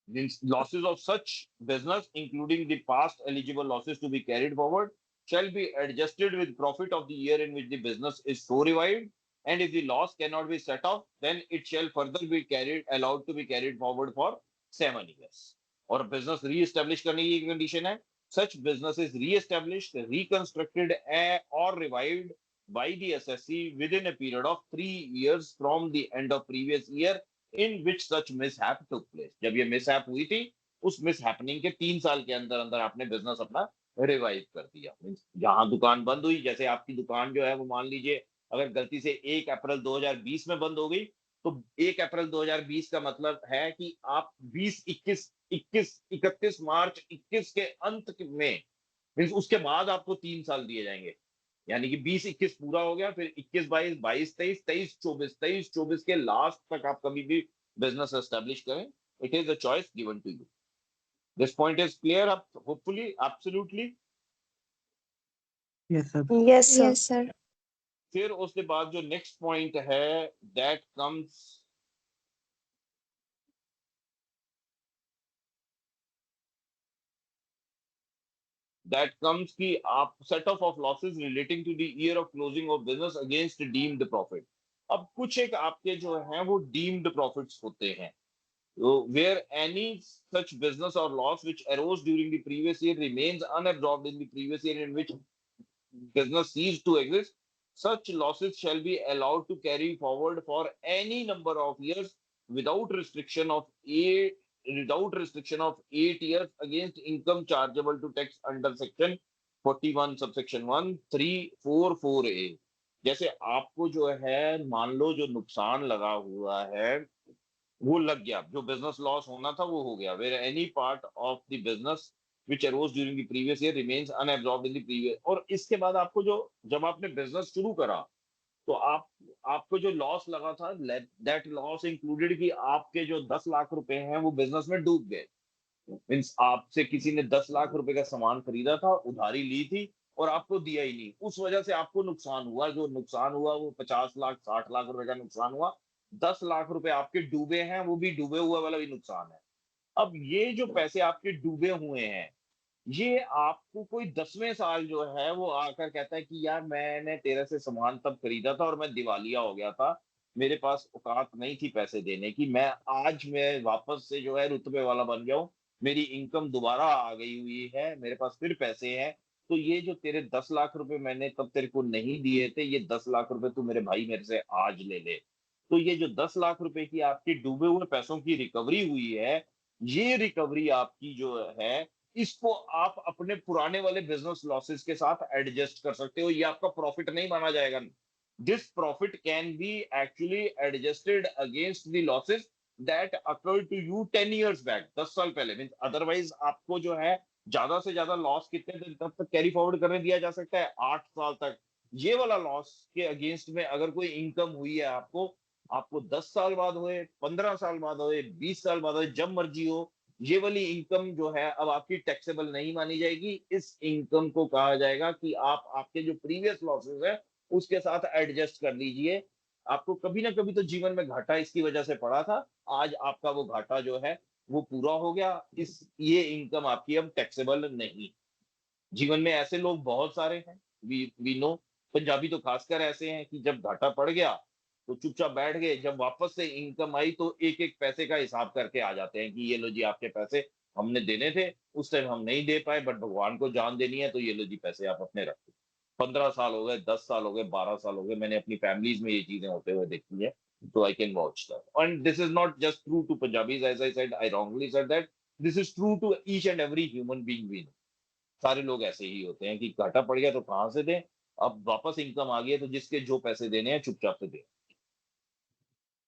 Means losses of such business, including the past eligible losses to be carried forward, shall be adjusted with profit of the year in which the business is so revived. And if the loss cannot be set off, then it shall further be allowed to be carried forward for 7 years. और business re-establish करने की condition है, such business is re-established, reconstructed or revived by the SSC within a period of 3 years from the end of previous year in which such mishap took place. जब ये mishap हुई थी, उस mishappening के 3 साल के अंदर अंदर आपने बिजनेस अपना रिवाइव कर दिया। मीन्स जहां दुकान बंद हुई, जैसे आपकी दुकान जो है वो मान लीजिए अगर गलती से 1 अप्रैल 2020 में बंद हो गई, तो 1 अप्रैल 2020 का मतलब है कि आप 31 मार्च 21 के अंत में, मीन्स उसके बाद आपको 3 साल दिए जाएंगे। यानी कि 20-21 पूरा हो गया, फिर 21-22, 22-23, 23-24, 23-24 के लास्ट तक आप कभी भी बिजनेस एस्टेब्लिश करें। It is a choice given to you. This point is clear up hopefully absolutely. Yes sir. Yes sir. Yes sir. फिर उसके बाद जो नेक्स्ट पॉइंट है, दैट कम्स कि आप set off losses relating to the year of closing of business against deemed profit. अब कुछ एक आपके जो हैं वो डीम्ड प्रॉफिट्स होते हैं, where any such business or loss which arose during the previous year remains unabsorbed in the previous year in which business ceased to exist, such losses shall be allowed to carry forward for any number of years without restriction of 8 years against income chargeable to tax under section 41 subsection 1 3 4 4A। जैसे आपको जो है मान लो जो नुकसान लगा हुआ है वो लग गया, जो बिजनेस लॉस होना था वो हो गया, where any part of the business which arose during the previous year remains unabsorbed in the previous. और इसके बाद आपको जो, जब आपने बिजनेस शुरू करा तो आपको जो लॉस लगा था, दैट लॉस इंक्लूडेड कि आपके जो 10 लाख रुपए हैं वो बिजनेस में डूब गए। मीन्स आपसे किसी ने 10 लाख रुपए का सामान खरीदा था, उधारी ली थी और आपको दिया ही नहीं, उस वजह से आपको नुकसान हुआ। जो नुकसान हुआ वो 50 लाख 60 लाख रुपए का नुकसान हुआ। 10 लाख रुपए आपके डूबे हैं, वो भी डूबे हुए वाला भी नुकसान है। अब ये जो पैसे आपके डूबे हुए हैं, ये आपको कोई 10वें साल जो है वो आकर कहता है कि यार मैंने तेरे से सामान तब खरीदा था और मैं दिवालिया हो गया था, मेरे पास औकात नहीं थी पैसे देने की, मैं आज मैं वापस से जो है रुतबे वाला बन गया हूँ, मेरी इनकम दोबारा आ गई हुई है, मेरे पास फिर पैसे हैं, तो ये जो तेरे 10 लाख रुपए मैंने तब तेरे को नहीं दिए थे, ये 10 लाख रुपए तू मेरे भाई मेरे से आज ले ले। तो ये जो 10 लाख रुपए की आपकी डूबे हुए पैसों की रिकवरी हुई है, ये रिकवरी आपकी जो है, इसको आप अपने पुराने वाले बिजनेस लॉसेस के साथ एडजस्ट कर सकते हो, ये आपका प्रॉफिट नहीं माना जाएगा। This profit can be actually adjusted against the losses that accrued to you 10 years बैक, 10 साल पहले। मीन अदरवाइज आपको जो है ज्यादा से ज्यादा लॉस कितने दिन तक कैरी फॉरवर्ड करने दिया जा सकता है? 8 साल तक। ये वाला लॉस के अगेंस्ट में अगर कोई इनकम हुई है आपको, आपको 10 साल बाद हुए, 15 साल बाद हुए, 20 साल बाद हुए, जब मर्जी हो, ये वाली इनकम जो है अब आपकी टैक्सेबल नहीं मानी जाएगी। इस इनकम को कहा जाएगा कि आप आपके जो प्रीवियस लॉसेस है उसके साथ एडजस्ट कर लीजिए। आपको कभी ना कभी तो जीवन में घाटा इसकी वजह से पड़ा था, आज आपका वो घाटा जो है वो पूरा हो गया। इस ये इनकम आपकी अब टैक्सेबल नहीं। जीवन में ऐसे लोग बहुत सारे हैं, वी नो। पंजाबी तो खासकर ऐसे हैं कि जब घाटा पड़ गया तो चुपचाप बैठ गए, जब वापस से इनकम आई तो एक एक पैसे का हिसाब करके आ जाते हैं कि ये लो जी आपके पैसे हमने देने थे, उस टाइम हम नहीं दे पाए, बट भगवान को जान देनी है तो ये लो जी पैसे आप अपने रखो। 15 साल हो गए, 10 साल हो गए, 12 साल हो गए, मैंने अपनी फैमिलीज में ये चीजें होते हुए देखी है, तो I can watch that. And this is not just true to Punjabis, as I said, I wrongly said that, this is true to each and every human being we know. सारे लोग ऐसे ही होते हैं कि घाटा पड़ गया तो कहाँ से दें, अब वापस इनकम आ गई है तो जिसके जो पैसे देने हैं चुपचाप से दे।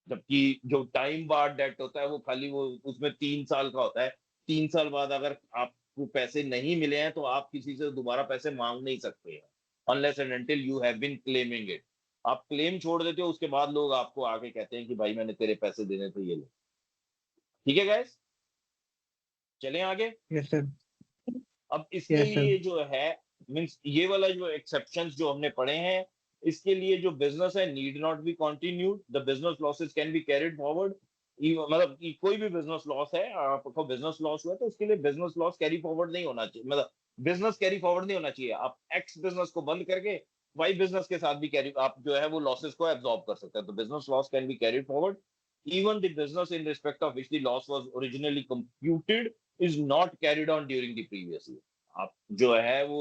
जबकि जो टाइम बार डेट होता है वो खाली वो उसमें 3 साल का होता है। 3 साल बाद अगर आपको पैसे नहीं मिले हैं तो आप किसी से दोबारा पैसे मांग नहीं सकते हैं, unless and until you have been claiming it. आप क्लेम छोड़ देते हो, उसके बाद लोग आपको आके कहते हैं कि भाई मैंने तेरे पैसे देने थे, ये ले। ठीक है गाइस, चलें आगे। Yes sir. अब इसके यस सर। लिए जो है, मीन्स ये वाला जो एक्सेप्शंस जो हमने पढ़े हैं, इसके लिए जो बिजनेस है need not be continued, the business losses can be carried forward. मतलब कि कोई भी बिजनेस लॉस है, आपको बिजनेस लॉस हुआ है तो उसके लिए बिजनेस लॉस कैरी फॉरवर्ड नहीं होना चाहिए, मतलब बिजनेस कैरी फॉरवर्ड नहीं होना चाहिए। आप एक्स बिजनेस को बंद करके वाई बिजनेस के साथ भी कैरी, आप जो है वो लॉसेस को एब्जॉर्ब कर सकते हैं। तो business loss can be carried forward even the business in respect of which the loss was originally computed is not carried on during the previous year। आप जो है वो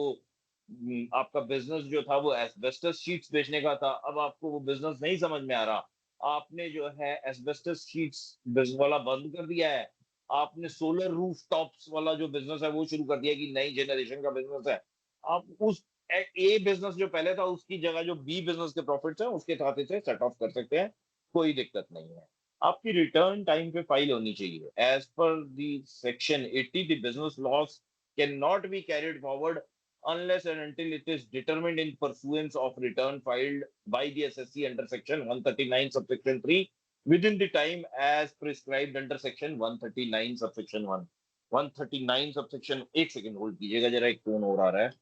आपका बिजनेस जो था वो एस्बेस्टस शीट्स बेचने का था, अब आपको वो बिजनेस नहीं समझ में आ रहा, आपने जो है एस्बेस्टस शीट्स बिजनेस वाला बंद कर दिया है, आपने सोलर रूफ टॉप्स वाला जो बिजनेस है वो शुरू कर दिया कि नई जनरेशन का बिजनेस है। आप उस ए बिजनेस जो पहले था उसकी जगह जो बी बिजनेस के प्रॉफिट्स है उसके खाते से सेट ऑफ कर सकते हैं, कोई दिक्कत नहीं है। आपकी रिटर्न टाइम पे फाइल होनी चाहिए। As per the section 80 the business loss can not be carried forward unless and until it is determined in pursuance of return filed by the SSC under section 139 subsection 3 within the time as prescribed under section 139 subsection 1। 139 subsection, एक second hold कीजिएगा जरा, एक phone और आ रहा है।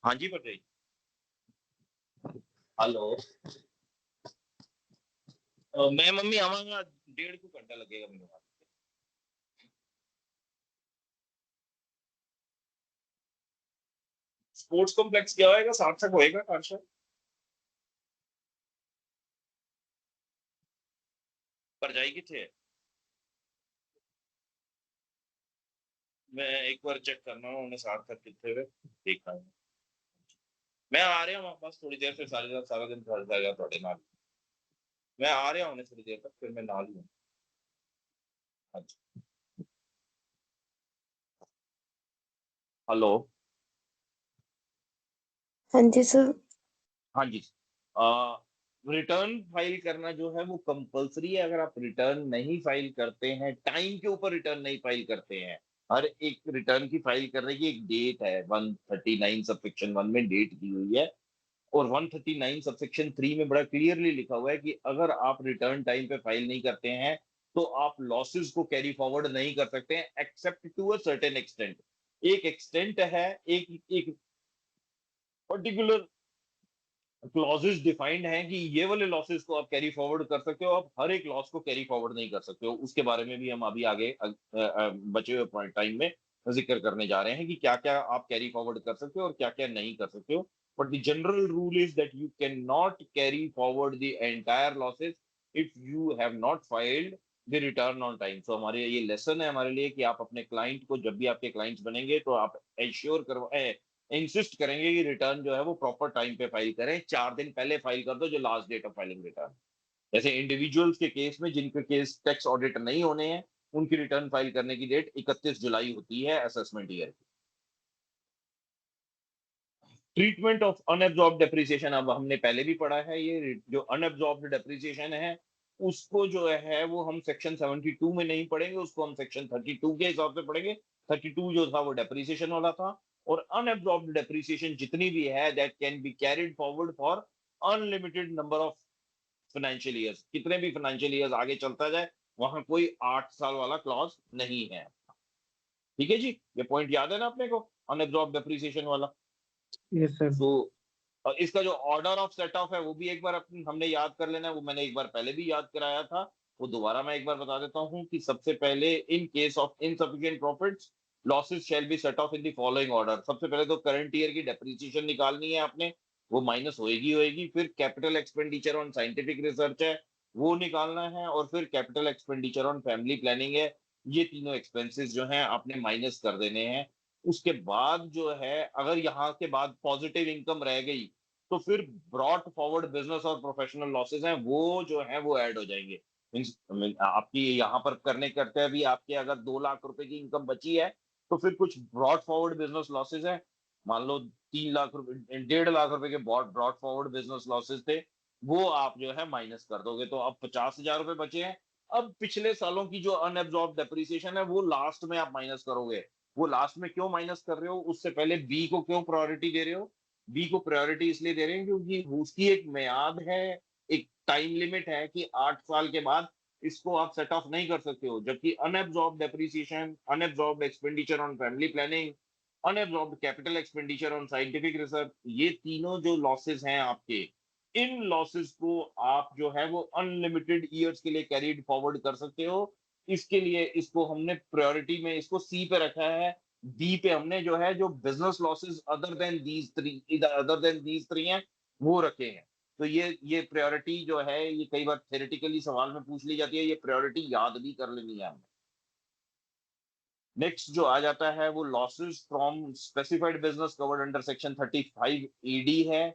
हाँ जी बताइए। Hello. मैं मम्मी आवांगा, 1.5 घंटा लगेगा मेरे पास। स्पोर्ट्स कॉम्प्लेक्स क्या होएगा, सार्थक होएगा कार्शन, पर जाई किथे है? मैं एक बार चेक करना उन्हें सार्थक किथे हुए देखा है। मैं आ रहा हूँ बस थोड़ी देर से, सारा दिन घर जाएगा थोड़े नाल। मैं आ रहा हूँ थोड़ी देर तक, फिर मैं नाल हूँ। हाँ जी। हेलो। हाँ जी सर। हाँ जी। रिटर्न फाइल करना जो है वो कंपलसरी है। अगर आप रिटर्न नहीं फाइल करते हैं, टाइम के ऊपर रिटर्न नहीं फाइल करते हैं, हर एक रिटर्न की फाइल करने की एक डेट है, 139 सबसेक्शन 1 में डेट दी हुई है, और 139 सबसेक्शन 3 में बड़ा क्लियरली लिखा हुआ है कि अगर आप रिटर्न टाइम पे फाइल नहीं करते हैं तो आप लॉसेस को कैरी फॉरवर्ड नहीं कर सकते हैं, except to a certain extent. एक एक्सटेंट है, एक एक पर्टिकुलर क्लॉजेस डिफाइंड हैं कि ये वाले लॉसेस को आप कैरी फॉरवर्ड कर सकते हो, आप हर एक लॉस को कैरी फॉरवर्ड नहीं कर सकते हो। उसके बारे में भी हम अभी आगे बचे हुए टाइम में जिक्र करने जा रहे हैं कि क्या क्या आप कैरी फॉरवर्ड कर सकते हो और क्या क्या नहीं कर सकते हो। But the general rule is that you can not carry forward the entire losses if you have not filed the return on time. So हमारे ये लेसन है हमारे लिए कि आप अपने क्लाइंट को, जब भी आपके क्लाइंट्स बनेंगे तो आप एंश्योर इंसिस्ट करेंगे कि रिटर्न जो है वो प्रॉपर टाइम पे फाइल करें। 4 दिन पहले फाइल कर दो, जो last date of filing return. जैसे इंडिविजुअल्स के केस में, जिनके केस टैक्स ऑडिट नहीं होने हैं, उनकी रिटर्न फाइल करने की डेट 31 जुलाई होती है असेसमेंट ईयर की। ट्रीटमेंट ऑफ अनएब्जॉर्ब डेप्रिसिएशन, अब हमने पहले भी पढ़ा है, ये जो अनएब्जॉर्ब डेप्रिसिएशन है उसको जो है वो हम सेक्शन 72 में नहीं पढ़ेंगे, उसको हम सेक्शन 32 के हिसाब से पढ़ेंगे। 32 जो था वो डेप्रिसिएशन वाला था, और अनएब्जॉर्ब डेप्रिसिएशन जितनी भी है that can be carried forward for unlimited number of financial years. कितने भी फाइनेंशियल ईयर्स आगे चलता जाए, वहां कोई 8 साल वाला क्लॉज नहीं है। ठीक है जी, ये पॉइंट याद है ना अपने को, अनएब्जॉर्ब डेप्रिसिएशन वाला। Yes sir. सो और इसका जो ऑर्डर ऑफ सेट ऑफ है वो भी एक बार हमने याद कर लेना है, वो मैंने एक बार पहले भी याद कराया था, वो दोबारा मैं एक बार बता देता हूँ कि सबसे पहले in case of insufficient profits losses shall be set of in the following order. सबसे पहले तो करंट ईयर की डेप्रिसिएशन निकालनी है आपने, वो माइनस होएगी। फिर capital expenditure on scientific research है, वो निकालना है। और फिर capital expenditure on family planning है। ये तीनों एक्सपेंसेस जो हैं आपने माइनस कर देने हैं। उसके बाद जो है, अगर यहाँ के बाद पॉजिटिव इनकम रह गई, तो फिर ब्रॉट फॉरवर्ड बिजनेस और प्रोफेशनल लॉसेस हैं, वो जो है वो ऐड हो जाएंगे। आपकी यहाँ पर करते हैं भी, आपके अगर 2 लाख रुपए की इनकम बची है, तो फिर कुछ ब्रॉड फॉरवर्ड बिजनेस लॉसेस है, मान लो 3 लाख रुपए, 1.5 लाख रुपए के ब्रॉड फॉरवर्ड बिजनेस लॉसेस थे, वो आप जो है माइनस कर दोगे, तो अब 50,000 रुपए बचे हैं। अब पिछले सालों की जो अनएब्जॉर्ब डेप्रिसिएशन है वो लास्ट में आप माइनस करोगे। वो लास्ट में क्यों माइनस कर रहे हो, उससे पहले बी को क्यों प्रायोरिटी दे रहे हो? बी को प्रायोरिटी इसलिए दे रहे हैं क्योंकि उसकी एक मियाद है, एक टाइम लिमिट है कि 8 साल के बाद इसको आप सेट ऑफ नहीं कर सकते हो। जबकि unabsorbed depreciation, unabsorbed expenditure on family planning, unabsorbed capital expenditure on scientific research, ये तीनों जो लॉसेस हैं आपके, इन लॉसेस को आप जो है वो अनलिमिटेड ईयर्स के लिए कैरीड फॉरवर्ड कर सकते हो। इसके लिए इसको हमने प्रायोरिटी में इसको सी पे रखा है। बी पे हमने जो है, जो business losses other than these three हैं, वो रखे हैं। तो ये प्रायोरिटी जो है, ये कई बार थ्योरेटिकली सवाल में पूछ ली जाती है, ये प्रायोरिटी याद भी कर लेनी है हमें। नेक्स्ट जो आ जाता है वो losses from specified business covered under section 35 AD है।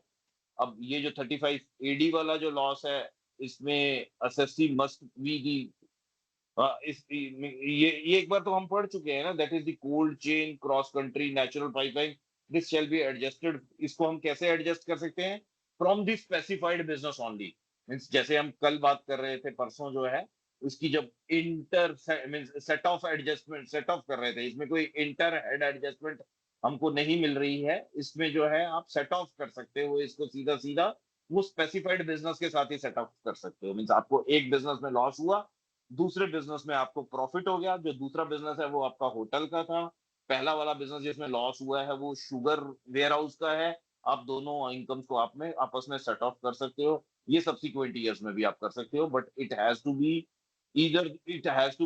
अब ये जो 35 एडी वाला जो लॉस है, इसमें एसएससी मस्ट बी दी, ये एक बार तो हम पढ़ चुके हैं ना, that is the cold chain cross country natural pipeline, this shall be adjusted. इसको हम कैसे एडजस्ट कर सकते हैं? From the specified business only. Means जैसे हम कल बात कर रहे थे, परसों जो है, उसकी जब inter set of adjustment set of कर रहे थे, इसमें कोई इंटर हेड एडजस्टमेंट हमको नहीं मिल रही है, इसमें जो है आप सेट ऑफ कर सकते हो इसको सीधा सीधा, वो स्पेसिफाइड बिजनेस के साथ ही सेट ऑफ कर सकते हो। मींस आपको एक बिजनेस में लॉस हुआ, दूसरे बिजनेस में आपको प्रॉफिट हो गया। जो दूसरा बिजनेस है वो आपका होटल का था, पहला वाला बिजनेस जिसमें लॉस हुआ है वो शुगर वेयर हाउस का है। आप दोनों इनकम्स को आप में आपस में सेट ऑफ कर सकते हो। ये सब्सिक्वेंट ईयर्स में भी आप कर सकते हो, but it has to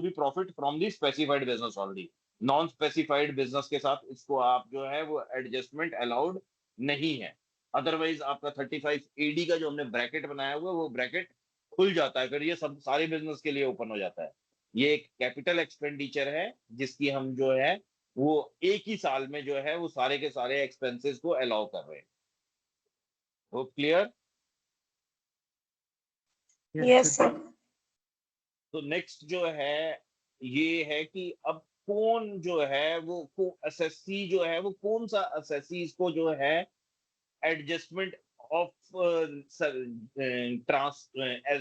be profit from the specified business only. Non specified business के साथ इसको आप जो है वो एडजस्टमेंट अलाउड नहीं है। अदरवाइज आपका 35 एडी का जो हमने ब्रैकेट बनाया हुआ है, वो ब्रैकेट खुल जाता है, फिर ये सब सारे बिजनेस के लिए ओपन हो जाता है। ये एक कैपिटल एक्सपेंडिचर है जिसकी हम जो है वो एक ही साल में जो है वो सारे के सारे एक्सपेंसेस को अलाउ कर रहे हैं। वो क्लियर? Yes sir. तो नेक्स्ट जो है ये है कि अब कौन जो है वो एसएससी जो है वो कौन सा एसएससी इसको जो है adjustment of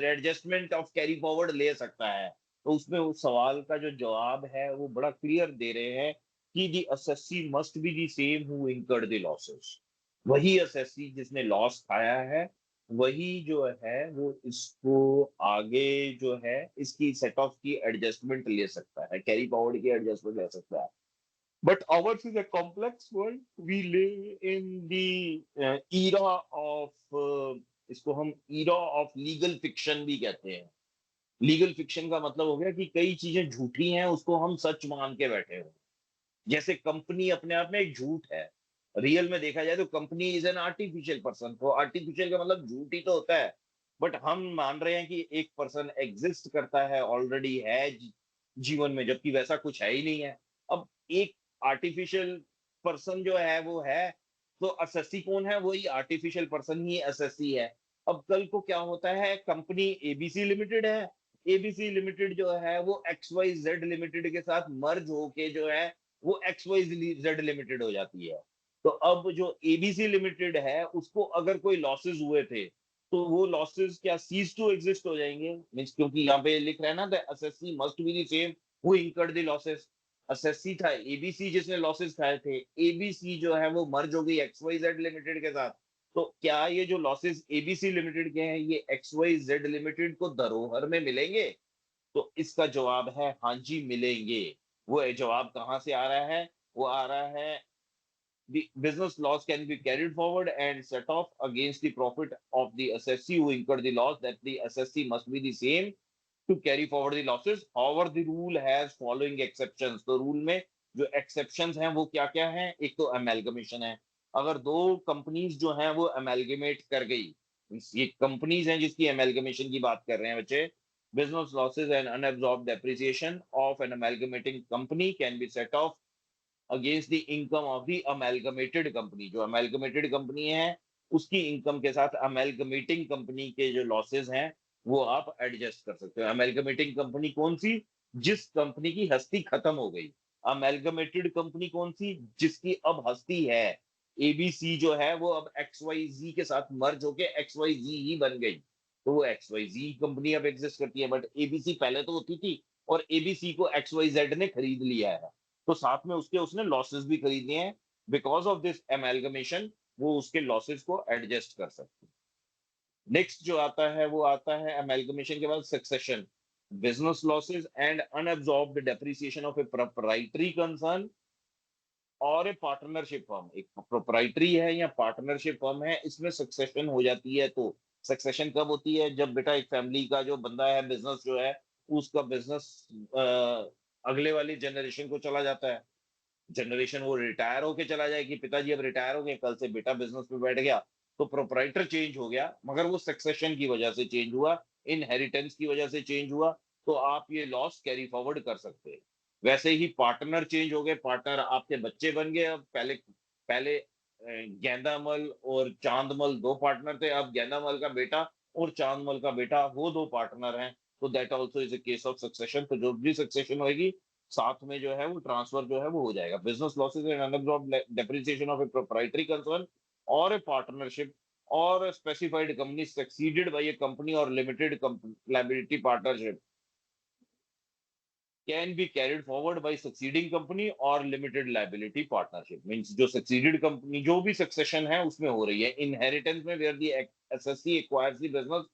adjustment of carry forward ले सकता है। तो उसमें उस सवाल का जो जवाब है वो बड़ा क्लियर दे रहे हैं कि the SSC must be the same who incurred the losses. वही एसएससी जिसने लॉस खाया है, वही जो है वो इसको आगे जो है इसकी सेट ऑफ की एडजस्टमेंट ले सकता है, कैरी फॉरवर्ड की एडजस्टमेंट ले सकता है। But ours is a complex world. We live in the era of इसको हम era of legal fiction भी कहते हैं। लीगल फिक्शन का मतलब हो गया कि कई चीजें झूठी हैं, उसको हम सच मान के बैठे हो। जैसे कंपनी अपने आप में एक झूठ है। रियल में देखा जाए तो company is an artificial person. तो आर्टिफिशियल का मतलब झूठ ही तो होता है। बट हम मान रहे हैं कि एक पर्सन एग्जिस्ट करता है, ऑलरेडी है जीवन में, जबकि वैसा कुछ है ही नहीं है। अब एक आर्टिफिशियल पर्सन जो है वो है, तो असेसी कौन है? वही आर्टिफिशियल पर्सन ही असेसी है। अब कल को क्या होता है, कंपनी एबीसी लिमिटेड है, एबीसी लिमिटेड जो है वो एक्स वाई जेड लिमिटेड के साथ मर्ज होके जो है वो एक्स वाई जेड लिमिटेड हो जाती है। तो अब जो एबीसी लिमिटेड है उसको अगर कोई लॉसेस हुए थे, तो वो लॉसेस क्या सीज टू एग्जिस्ट हो जाएंगे? मींस क्योंकि यहाँ पे लिख रहा है ना, the assessee must be the same who incurred the losses. Assessee था एबीसी जिसने लॉसेस खाए थे, एबीसी जो है वो मर्ज हो गई एक्स वाई जेड लिमिटेड के साथ। तो क्या ये जो लॉसेस एबीसी लिमिटेड के हैं ये एक्स वाई जेड लिमिटेड को धरोहर में मिलेंगे? तो इसका जवाब है हाँ जी मिलेंगे। वो जवाब कहाँ से आ रहा है? वो आ रहा है, the business loss can be carried forward and set off against the profit of the assessee who incurred the loss, that the assessee must be the same to carry forward the losses. However, the rule has following exceptions. तो rule में जो exceptions हैं वो क्या क्या हैं? एक तो amalgamation है। अगर दो कंपनीज जो हैं वो amalgamate कर गई, ये कंपनीज हैं जिसकी amalgamation की बात कर रहे हैं बच्चे, business losses and unabsorbed depreciation of an amalgamating company can be set off against the income of the amalgamated company. जो अमेलगमेटेड कंपनी है उसकी इनकम के साथ अमेलगमेटिंग कंपनी के जो लॉसेस हैं वो आप एडजस्ट कर सकते हो। अमेलगमेटिंग कंपनी कौन सी? जिस कंपनी की हस्ती खत्म हो गई। अमेलगमेटेड कंपनी कौन सी? जिसकी अब हस्ती है। एबीसी जो है वो अब एक्स वाई जी के साथ मर्ज होके एक्स वाई जी ही बन गई, तो वो एक्स वाई जी कंपनी अब एग्जिस्ट करती है। बट एबीसी पहले तो होती थी और एबीसी को एक्स वाई जेड ने खरीद लिया है, तो साथ में उसके उसने लॉसेस भी खरीदे हैं। बिकॉज ऑफ दिस एमेलगमेशन वो उसके लॉसेस को एडजस्ट कर सकते हैं। नेक्स्ट जो आता है वो आता है एमेलगमेशन के बाद succession, business losses and unabsorbed depreciation of a proprietary concern or a partnership firm. एक प्रोप्राइटरी है या पार्टनरशिप फर्म है, इसमें सक्सेशन हो जाती है। तो सक्सेशन कब होती है? जब बेटा एक फैमिली का जो बंदा है, बिजनेस जो है उसका बिजनेस अगले वाली जनरेशन को चला जाता है। जनरेशन वो रिटायर होके चला जाए कि पिताजी अब रिटायर हो गए, कल से बेटा बिजनेस पे बैठ गया, तो प्रोपराइटर चेंज हो गया, मगर वो सक्सेशन की वजह से चेंज हुआ, इनहेरिटेंस की वजह से चेंज हुआ, तो आप ये लॉस कैरी फॉरवर्ड कर सकते हैं। वैसे ही पार्टनर चेंज हो गए, पार्टनर आपके बच्चे बन गए। अब पहले पहले गेंदामल और चांदमल दो पार्टनर थे, अब गेंदामल का बेटा और चांदमल का बेटा वो दो पार्टनर हैं। तो that also is a case of succession. तो जो भी सक्सेशन होगी साथ में जो है वो ट्रांसफर जो है वो हो जाएगा। Business losses and unabsorbed depreciation of a proprietary concern or a partnership or specified company succeeded by a company or limited liability partnership can be carried forward by succeeding company or limited liability partnership. Means जो succeeded company जो भी succession है उसमें हो रही है। Inheritance में where the SSC acquires the business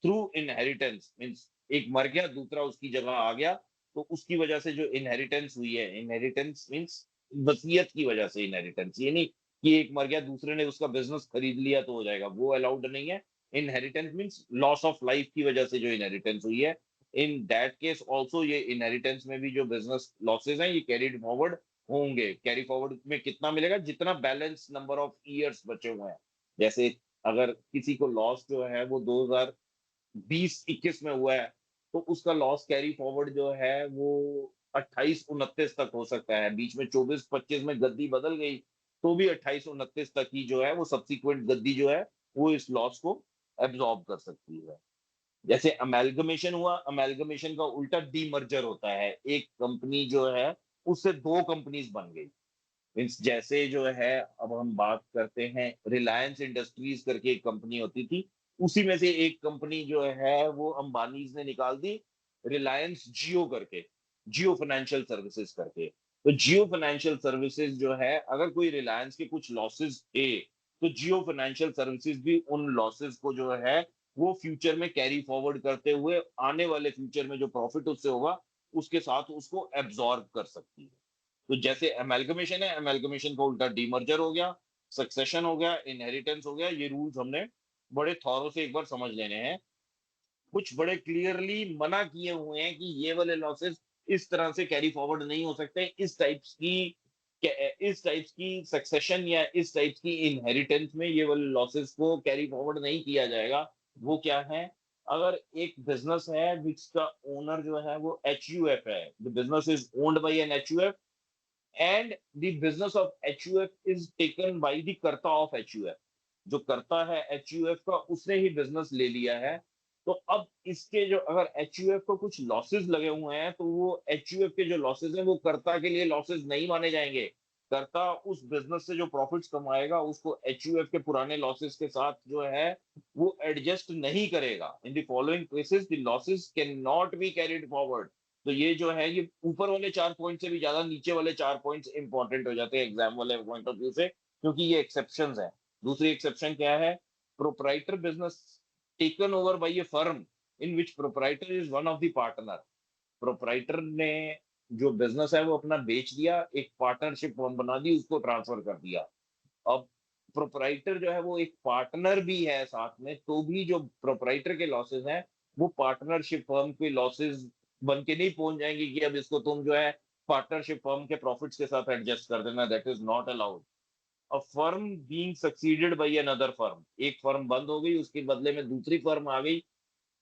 through inheritance, means एक मर गया दूसरा उसकी जगह आ गया, तो उसकी वजह से जो इनहेरिटेंस हुई है, इनहेरिटेंस मींस वसीयत की वजह से इनहेरिटेंस, ये नहीं कि एक मर गया दूसरे ने उसका बिजनेस खरीद लिया तो हो जाएगा, वो अलाउड नहीं है। Inheritance means loss of life की वजह से जो इनहेरिटेंस हुई है, इन दैट केस ऑल्सो ये इनहेरिटेंस में भी जो बिजनेस लॉसेज हैं ये कैरीड फॉरवर्ड होंगे। कैरी फॉरवर्ड में कितना मिलेगा? जितना बैलेंस नंबर ऑफ ईयर्स बचे हुए हैं। जैसे अगर किसी को लॉस जो है वो 2020-21 में हुआ है, तो उसका लॉस कैरी फॉरवर्ड जो है वो 28-29 तक हो सकता है। बीच में 24-25 में गद्दी बदल गई तो भी 28-29 तक ही जो है वो सब्सिक्वेंट गद्दी जो है वो इस लॉस को एब्जॉर्ब कर सकती है। जैसे अमेलगमेशन हुआ, अमेलगमेशन का उल्टा डीमर्जर होता है। एक कंपनी जो है उससे दो कंपनीज बन गई। मीन्स जैसे जो है, अब हम बात करते हैं रिलायंस इंडस्ट्रीज करके एक कंपनी होती थी, उसी में से एक कंपनी जो है वो अंबानीज ने निकाल दी, रिलायंस जियो करके, जियो फाइनेंशियल सर्विसेज करके। तो जियो फाइनेंशियल सर्विसेज जो है, अगर कोई रिलायंस के कुछ लॉसेस थे तो जियो फाइनेंशियल सर्विसेज भी उन लॉसेस को जो है वो फ्यूचर में कैरी फॉरवर्ड करते हुए आने वाले फ्यूचर में जो प्रॉफिट उससे होगा उसके साथ उसको एब्जॉर्ब कर सकती है। तो जैसे एमेलगमेशन है, एमेलगमेशन का उल्टा डीमर्जर हो गया, सक्सेशन हो गया, इनहेरिटेंस हो गया। ये रूल्स हमने बड़े थॉरो से एक बार समझ लेने हैं। कुछ बड़े क्लियरली मना किए हुए हैं कि ये वाले लॉसेस इस तरह से कैरी फॉरवर्ड नहीं हो सकते, इस टाइप्स की सक्सेशन या इस टाइप्स की इनहेरिटेंस में ये वाले लॉसेस को कैरी फॉरवर्ड नहीं किया जाएगा। वो क्या है? अगर एक बिजनेस है विच का ओनर जो है वो HUF है, the business is owned by an HUF and the business of HUF is taken by the karta of HUF, जो करता है HUF का उसने ही बिजनेस ले लिया है। तो अब इसके जो अगर HUF को कुछ लॉसेस लगे हुए हैं तो वो HUF के जो लॉसेस हैं वो कर्ता के लिए लॉसेस नहीं माने जाएंगे। कर्ता उस बिजनेस से जो प्रॉफिट्स कमाएगा उसको HUF के पुराने लॉसेस के साथ जो है वो एडजस्ट नहीं करेगा। In the following cases the losses can not be carried forward. तो ये जो है ये ऊपर वाले 4 पॉइंट से भी ज्यादा नीचे वाले 4 पॉइंट्स इंपॉर्टेंट हो जाते हैं एग्जाम वाले पॉइंट ऑफ व्यू से, क्योंकि ये एक्सेप्शंस है। दूसरी एक्सेप्शन क्या है? Proprietor business taken over by A firm in which proprietor is one of the partner. Proprietor ने जो बिजनेस है वो अपना बेच दिया, एक पार्टनरशिप फर्म बना दी, उसको ट्रांसफर कर दिया। अब प्रोप्राइटर जो है वो एक पार्टनर भी है साथ में, तो भी जो प्रोप्राइटर के लॉसेस हैं वो पार्टनरशिप फर्म के लॉसेस बन के नहीं पहुंच जाएंगे कि अब इसको तुम जो है पार्टनरशिप फर्म के प्रॉफिट्स के साथ एडजस्ट कर देना। That is not allowed. A firm being succeeded by another firm, एक फर्म बंद हो गई उसके बदले में दूसरी फर्म आ गई,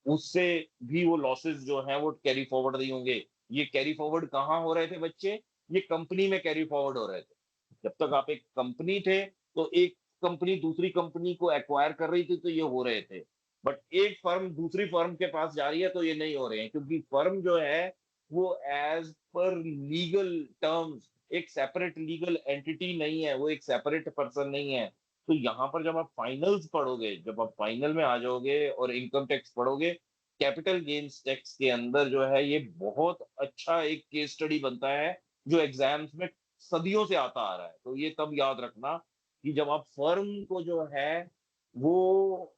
उससे भी वो लॉसेस जो हैं वो कैरी फॉरवर्ड नहीं होंगे। ये कैरी फॉरवर्ड कहाँ हो रहे थे बच्चे? ये कंपनी में कैरी फॉरवर्ड हो रहे थे। जब तक आप एक कंपनी थे तो एक कंपनी दूसरी कंपनी को एक्वायर कर रही थी तो ये हो रहे थे, बट एक फर्म दूसरी फर्म के पास जा रही है तो ये नहीं हो रहे हैं, क्योंकि फर्म जो है वो एज पर लीगल टर्म्स एक सेपरेट लीगल एंटिटी नहीं है, वो एक सेपरेट पर्सन नहीं है। तो यहाँ पर जब आप फाइनल्स पढ़ोगे, जब आप फाइनल में आ जाओगे और इनकम टैक्स पढ़ोगे, कैपिटल गेन्स टैक्स के अंदर जो है ये बहुत अच्छा एक केस स्टडी बनता है जो एग्जाम्स में सदियों से आता आ रहा है। तो ये तब याद रखना कि जब आप फर्म को जो है वो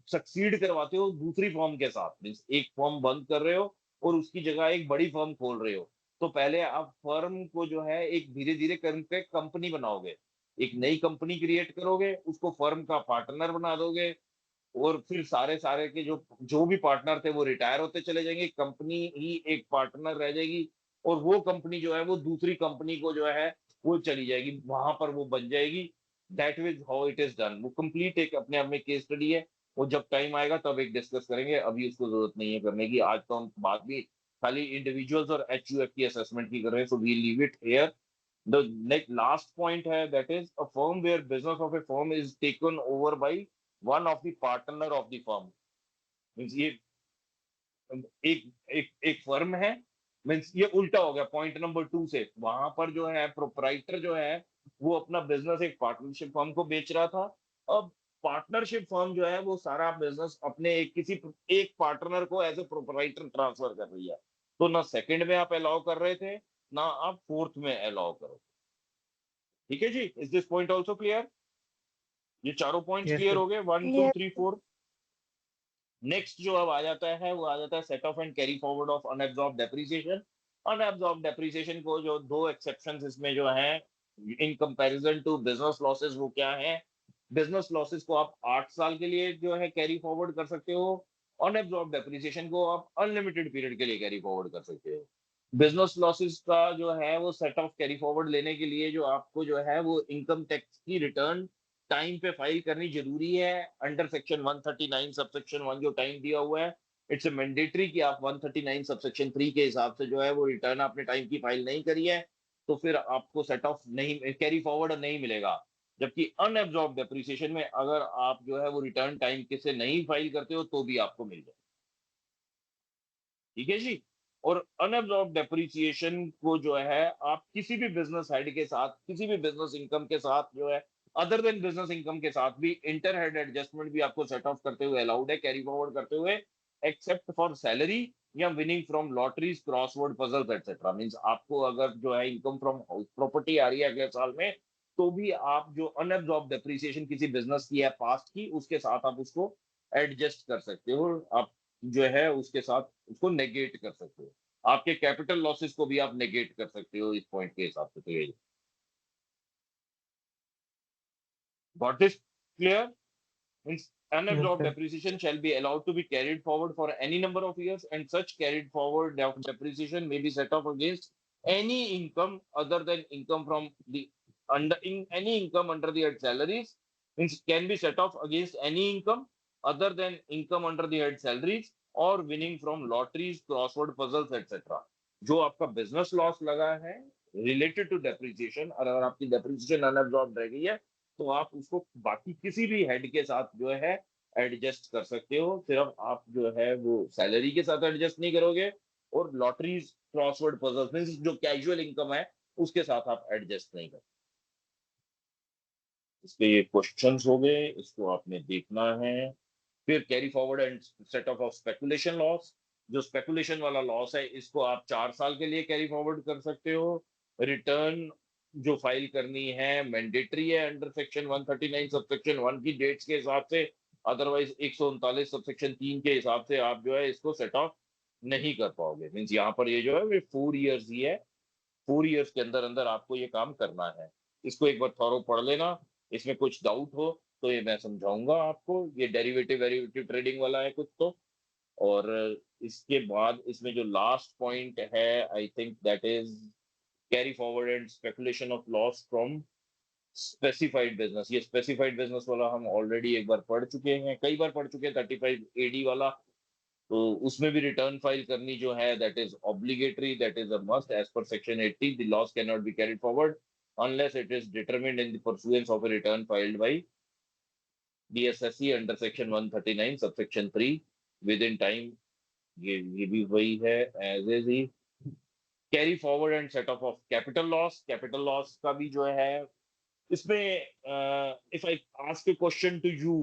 सक्सीड करवाते हो दूसरी फर्म के साथ, मीन्स एक फर्म बंद कर रहे हो और उसकी जगह एक बड़ी फर्म खोल रहे हो, तो पहले आप फर्म को जो है एक धीरे धीरे करके कंपनी बनाओगे, एक नई कंपनी क्रिएट करोगे, उसको फर्म का पार्टनर बना दोगे, और फिर सारे सारे के जो जो भी पार्टनर थे वो रिटायर होते चले जाएंगे, कंपनी ही एक पार्टनर रह जाएगी, और वो कंपनी जो है वो दूसरी कंपनी को जो है वो चली जाएगी, वहां पर वो बन जाएगी। That is how it is done. वो कंप्लीट एक अपने आप में केस स्टडी है, वो जब टाइम आएगा तब एक डिस्कस करेंगे, अभी उसको जरूरत नहीं है करने की। आज तो हम बात भी खाली इंडिविजुअल्स और HUF की असेसमेंट की कर रहे हैं, so we leave it here. The next last point है, that is a firm where business of a firm is taken over by one of the partner of the firm। Means ये एक एक एक firm है, means ये उल्टा हो गया पॉइंट नंबर 2 से। वहां पर जो है प्रोप्राइटर जो है वो अपना बिजनेस एक पार्टनरशिप फर्म को बेच रहा था। अब पार्टनरशिप फर्म जो है वो सारा बिजनेस अपने एक किसी एक पार्टनर को एज ए प्रोप्राइटर ट्रांसफर कर रही है। तो ना सेकंड में आप अलाउ कर रहे थे, ना आप फोर्थ में अलाउ करो। ठीक है जी, is this point also clear? ये चारों पॉइंट्स यस क्लियर सर। हो गए, 1 2 ये 3 4। नेक्स्ट जो अब आ जाता है वो आ जाता है set off and carry forward of unabsorb depreciation. Unabsorb depreciation को जो दो एक्सेप्शंस इसमें जो है in comparison to business losses, वो क्या है? बिजनेस लॉसेस को आप 8 साल के लिए जो है कैरी फॉरवर्ड कर सकते हो, अनएब्सॉर्ब डेप्रिसिएशन को आप अनलिमिटेड पीरियड के लिए कैरी फॉरवर्ड कर सकते हो। बिजनेस लॉसेस का जो है वो सेट ऑफ कैरी फॉरवर्ड लेने के लिए जो आपको जो है वो इनकम टैक्स की रिटर्न टाइम पे फाइल करनी जरूरी है। अंडर सेक्शन 139 सबसेक्शन 1 जो टाइम दिया हुआ है, इट्स मैंडेटरी कि आप 139 सबसेक्शन 3 के हिसाब से जो है वो रिटर्न आपने टाइम की फाइल नहीं करी है तो फिर आपको सेट ऑफ नहीं कैरी फॉरवर्ड नहीं मिलेगा। जबकि अनएब्सॉर्ब डेप्रिसिएशन में अगर आप जो है वो रिटर्न टाइम के से नहीं फाइल करते हो तो भी आपको मिल जाए। ठीक है जी। और अनअब्सॉर्ब डेप्रिसिएशन को जो है आप किसी भी बिजनेस हेड के साथ, किसी भी बिजनेस इनकम के साथ जो है अदर देन बिजनेस इनकम के साथ भी इंटर हेड एडजस्टमेंट भी आपको सेट ऑफ करते हुए अलाउड है, कैरी फॉरवर्ड करते हुए, एक्सेप्ट फॉर सैलरी या winning from lotteries, crossword puzzles etcetera. Means आपको अगर जो है इनकम फ्रॉम हाउस प्रॉपर्टी आ रही है अगले साल में, तो भी आप जो अनअब्सॉर्ब डेप्रिसिएशन किसी बिजनेस की है पास्ट की, उसके साथ आप उसको एडजस्ट कर सकते हो, आप जो है उसके साथ उसको नेगेट कर सकते हो। आपके कैपिटल लॉसेस को भी आप नेगेट कर सकते हो इस पॉइंट के हिसाब से। तो ये got this clear? Means yes unabsorbed sir. depreciation shall be allowed to be carried forward for any number of years, and such carried forward depreciation may be set off against any income other than income from the under in any income under the salaries, means can be set off against any income other than income under the head salaries or winning from lotteries, crossword puzzles, etc. जो आपका business loss लगा है related to depreciation, और अगर आपकी depreciation unabsorbed रह गई है तो आप उसको बाकी किसी भी हेड के साथ जो है एडजस्ट कर सकते हो। सिर्फ आप जो है वो सैलरी के साथ एडजस्ट नहीं करोगे, और लॉटरीज, क्रॉसवर्ड पजल्स मींस जो कैजुअल इनकम है उसके साथ आप एडजस्ट नहीं कर। इसके ये क्वेश्चंस हो गए, इसको आपने देखना है। फिर carry forward and set of speculation loss, जो स्पेकुलेशन वाला लॉस है इसको आप 4 साल के लिए कैरी फॉरवर्ड कर सकते हो। रिटर्न जो फाइल करनी है मैंडेटरी है अंडर सेक्शन 139 सबसेक्शन 1 की डेट्स के हिसाब से, अदरवाइज 139 सबसेक्शन 3 के हिसाब से आप जो है इसको सेट ऑफ नहीं कर पाओगे। मीन्स यहाँ पर ये जो है 4 इयर्स ही है, 4 इयर्स के अंदर अंदर आपको ये काम करना है। इसको एक बार थॉरो पढ़ लेना, इसमें कुछ डाउट हो तो ये मैं समझाऊंगा आपको। ये डेरिवेटिव वेरिवेटिव ट्रेडिंग वाला है कुछ तो। और इसके बाद इसमें जो लास्ट पॉइंट है I think that is carry forward and speculation of loss from specified business. ये स्पेसिफाइड बिजनेस वाला हम ऑलरेडी एक बार पढ़ चुके हैं, कई बार पढ़ चुके हैं, 35 एडी वाला। तो उसमें भी रिटर्न फाइल करनी जो है that is obligatory, that is a must as per section 80। The loss can not be carried forward unless it is determined in the pursuance of a return filed by DSSC under section 139 subsection 3 within time। ये भी वही है as is ही। Carry forward and set off capital loss, capital loss का भी जो है इसमें if I ask a question to you,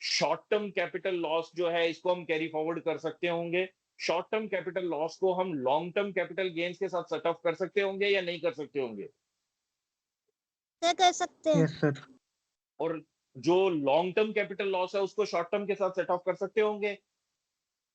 short term capital loss जो है इसको हम कैरी फॉरवर्ड कर सकते होंगे। शॉर्ट टर्म कैपिटल लॉस को हम लॉन्ग टर्म कैपिटल गेन्स के साथ सेट ऑफ कर सकते होंगे या नहीं कर सकते होंगे? क्या कर सकते हैं? Yes sir. और जो लॉन्ग टर्म कैपिटल लॉस है उसको शॉर्ट टर्म के साथ सेट ऑफ कर सकते होंगे?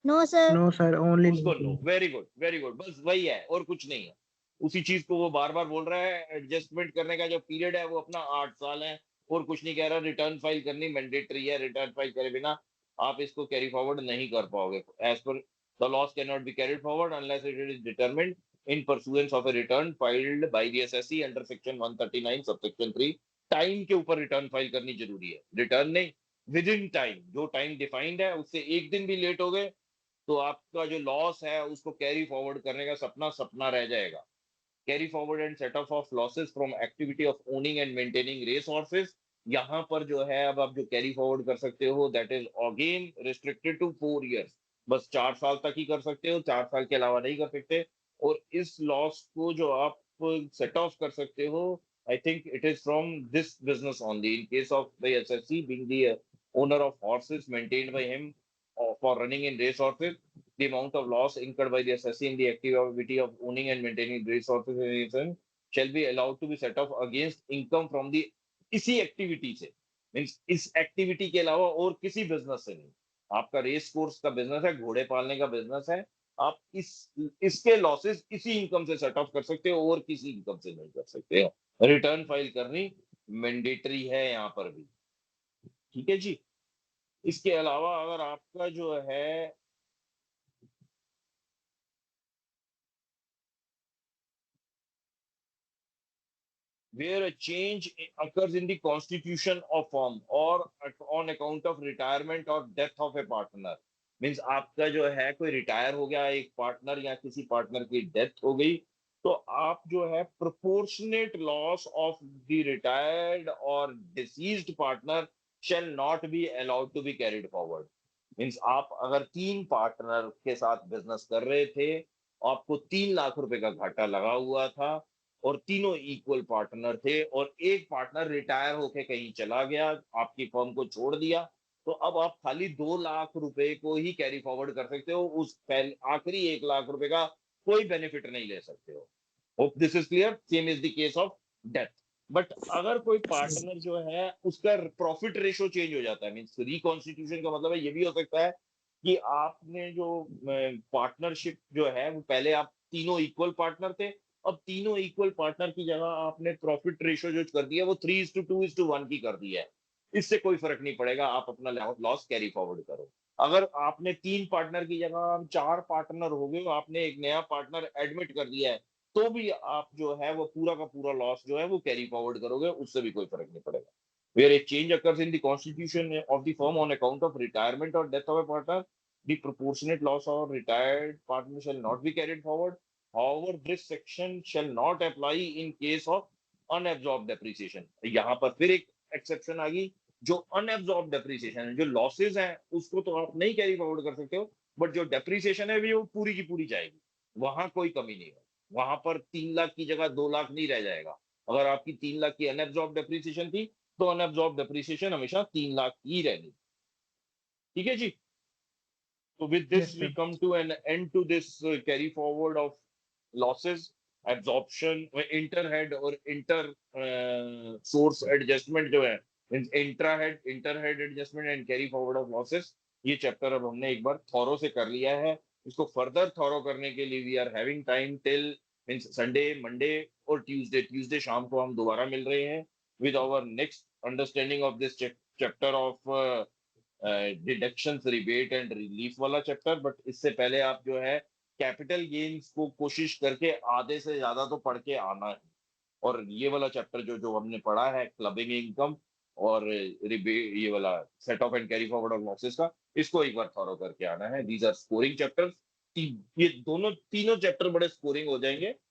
No sir. No sir, only उसको no. Very good, very good, बस वही है और कुछ नहीं है। उसी चीज को वो बार बार बोल रहा है, एडजस्टमेंट करने का जो पीरियड है वो अपना 8 साल है और कुछ नहीं कह रहा। रिटर्न फाइल करनी मैंडेटरी है, रिटर्न फाइल करे बिना आप इसको कैरी फॉरवर्ड नहीं कर पाओगे। As per the loss can not be carried forward unless it is determined in pursuance of a return filed by the SSC under section 139 subsection 3। Time के ऊपर रिटर्न फाइल करनी जरूरी है, रिटर्न नहीं, within time. जो time defined है उससे एक दिन भी लेट हो गए तो आपका जो लॉस है उसको कैरी फॉरवर्ड करने का सपना सपना रह जाएगा। Carry forward and set off losses from activity of owning and maintaining race horses, यहाँ पर जो है अब आप जो कैरी फॉरवर्ड कर सकते हो that is again restricted to 4 years. बस 4 साल तक ही कर सकते हो, 4 साल के अलावा नहीं कर सकते। और इस लॉस को जो आप सेट ऑफ कर सकते हो I think it is from this business only in case of the assessee being the owner of horses maintained by him for running in race horses. The amount of loss incurred by the assessee in the activity of owning and maintaining race horses shall be allowed to be set off against income from the इसी activity से। Means इस activity के अलावा और किसी business से नहीं। आपका रेस कोर्स का बिजनेस है, घोड़े पालने का बिजनेस है, आप इसके लॉसेस इसी इनकम से सेट ऑफ कर सकते हो और किसी इनकम से नहीं कर सकते हो। रिटर्न फाइल करनी मैंडेटरी है यहाँ पर भी, ठीक है जी। इसके अलावा अगर आपका जो है where a change occurs in the constitution of firm or on account of retirement or death of a partner, means आपका जो है कोई रिटायर हो गया एक पार्टनर या किसी पार्टनर की डेथ हो गई तो आप जो है proportionate loss of the retired or deceased partner shall not be allowed to be carried forward। Means आप अगर 3 पार्टनर के साथ बिजनेस कर रहे थे, आपको 3 लाख रुपए का घाटा लगा हुआ था और तीनों इक्वल पार्टनर थे और एक पार्टनर रिटायर होके कहीं चला गया, आपकी फर्म को छोड़ दिया, तो अब आप खाली 2 लाख रुपए को ही कैरी फॉरवर्ड कर सकते हो, उस आखिरी 1 लाख रुपए का कोई बेनिफिट नहीं ले सकते हो। Hope this is clear. Same is the case of death. But अगर कोई पार्टनर जो है उसका प्रॉफिट रेशो चेंज हो जाता है, मीन्स रिकॉन्स्टिट्यूशन का मतलब है ये भी हो सकता है कि आपने जो पार्टनरशिप जो है वो पहले आप तीनों इक्वल पार्टनर थे, अब तीनों इक्वल पार्टनर की जगह आपने प्रॉफिट रेशो जो कर दिया वो 3:2:1 की कर दी है। इससे कोई फर्क नहीं पड़ेगा, आप अपना लॉस कैरी फॉरवर्ड करो। अगर आपने 3 पार्टनर की जगह 4 पार्टनर हो गए, आपने एक नया पार्टनर एडमिट कर दिया है, तो भी आप जो है वो पूरा का पूरा लॉस जो है वो कैरी फॉरवर्ड करोगे, उससे भी कोई फर्क नहीं पड़ेगा। where a change occurs in the constitution of the firm on account of retirement or death of a partner, the proportionate loss or retired partner shall not be carried forward. However, this section shall not apply in case of unabsorbed depreciation. यहाँ पर फिर एक exception आ गई, जो unabsorbed depreciation है, जो losses हैं उसको तो आप नहीं कैरी फॉरवर्ड कर सकते हो, बट जो डेप्रिसिएशन है वो पूरी की पूरी जाएगी, वहां कोई कमी नहीं है। वहां पर 3 लाख की जगह 2 लाख नहीं रह जाएगा। अगर आपकी 3 लाख की अनएब्जॉर्ब डेप्रिसिएशन थी तो अनएब्जॉर्ब डेप्रिसिएशन हमेशा 3 लाख ही रहनी। ठीक है जी। So with this, Yes, we sir. come to an end to this carry forward of losses, absorption, interhead और inter source adjustment जो है, interhead adjustment and carry forward of losses, ये चैप्टर अब हमने एक बार थॉरो से कर लिया है। इसको फर्दर थॉरो करने के लिए we are having time till means Sunday, Monday और ट्यूसडे शाम को हम दोबारा मिल रहे हैं with our next understanding of this chapter of deductions, rebate and relief वाला चैप्टर। बट इससे पहले आप जो है कैपिटल गेन्स को कोशिश करके आधे से ज्यादा तो पढ़ के आना है, और ये वाला चैप्टर जो जो हमने पढ़ा है क्लबिंग इनकम और रिबेट, ये वाला set off and carry forward of losses का, इसको एक बार फॉलो करके आना है। These are scoring chapters. ये दोनों तीनों चैप्टर बड़े स्कोरिंग हो जाएंगे।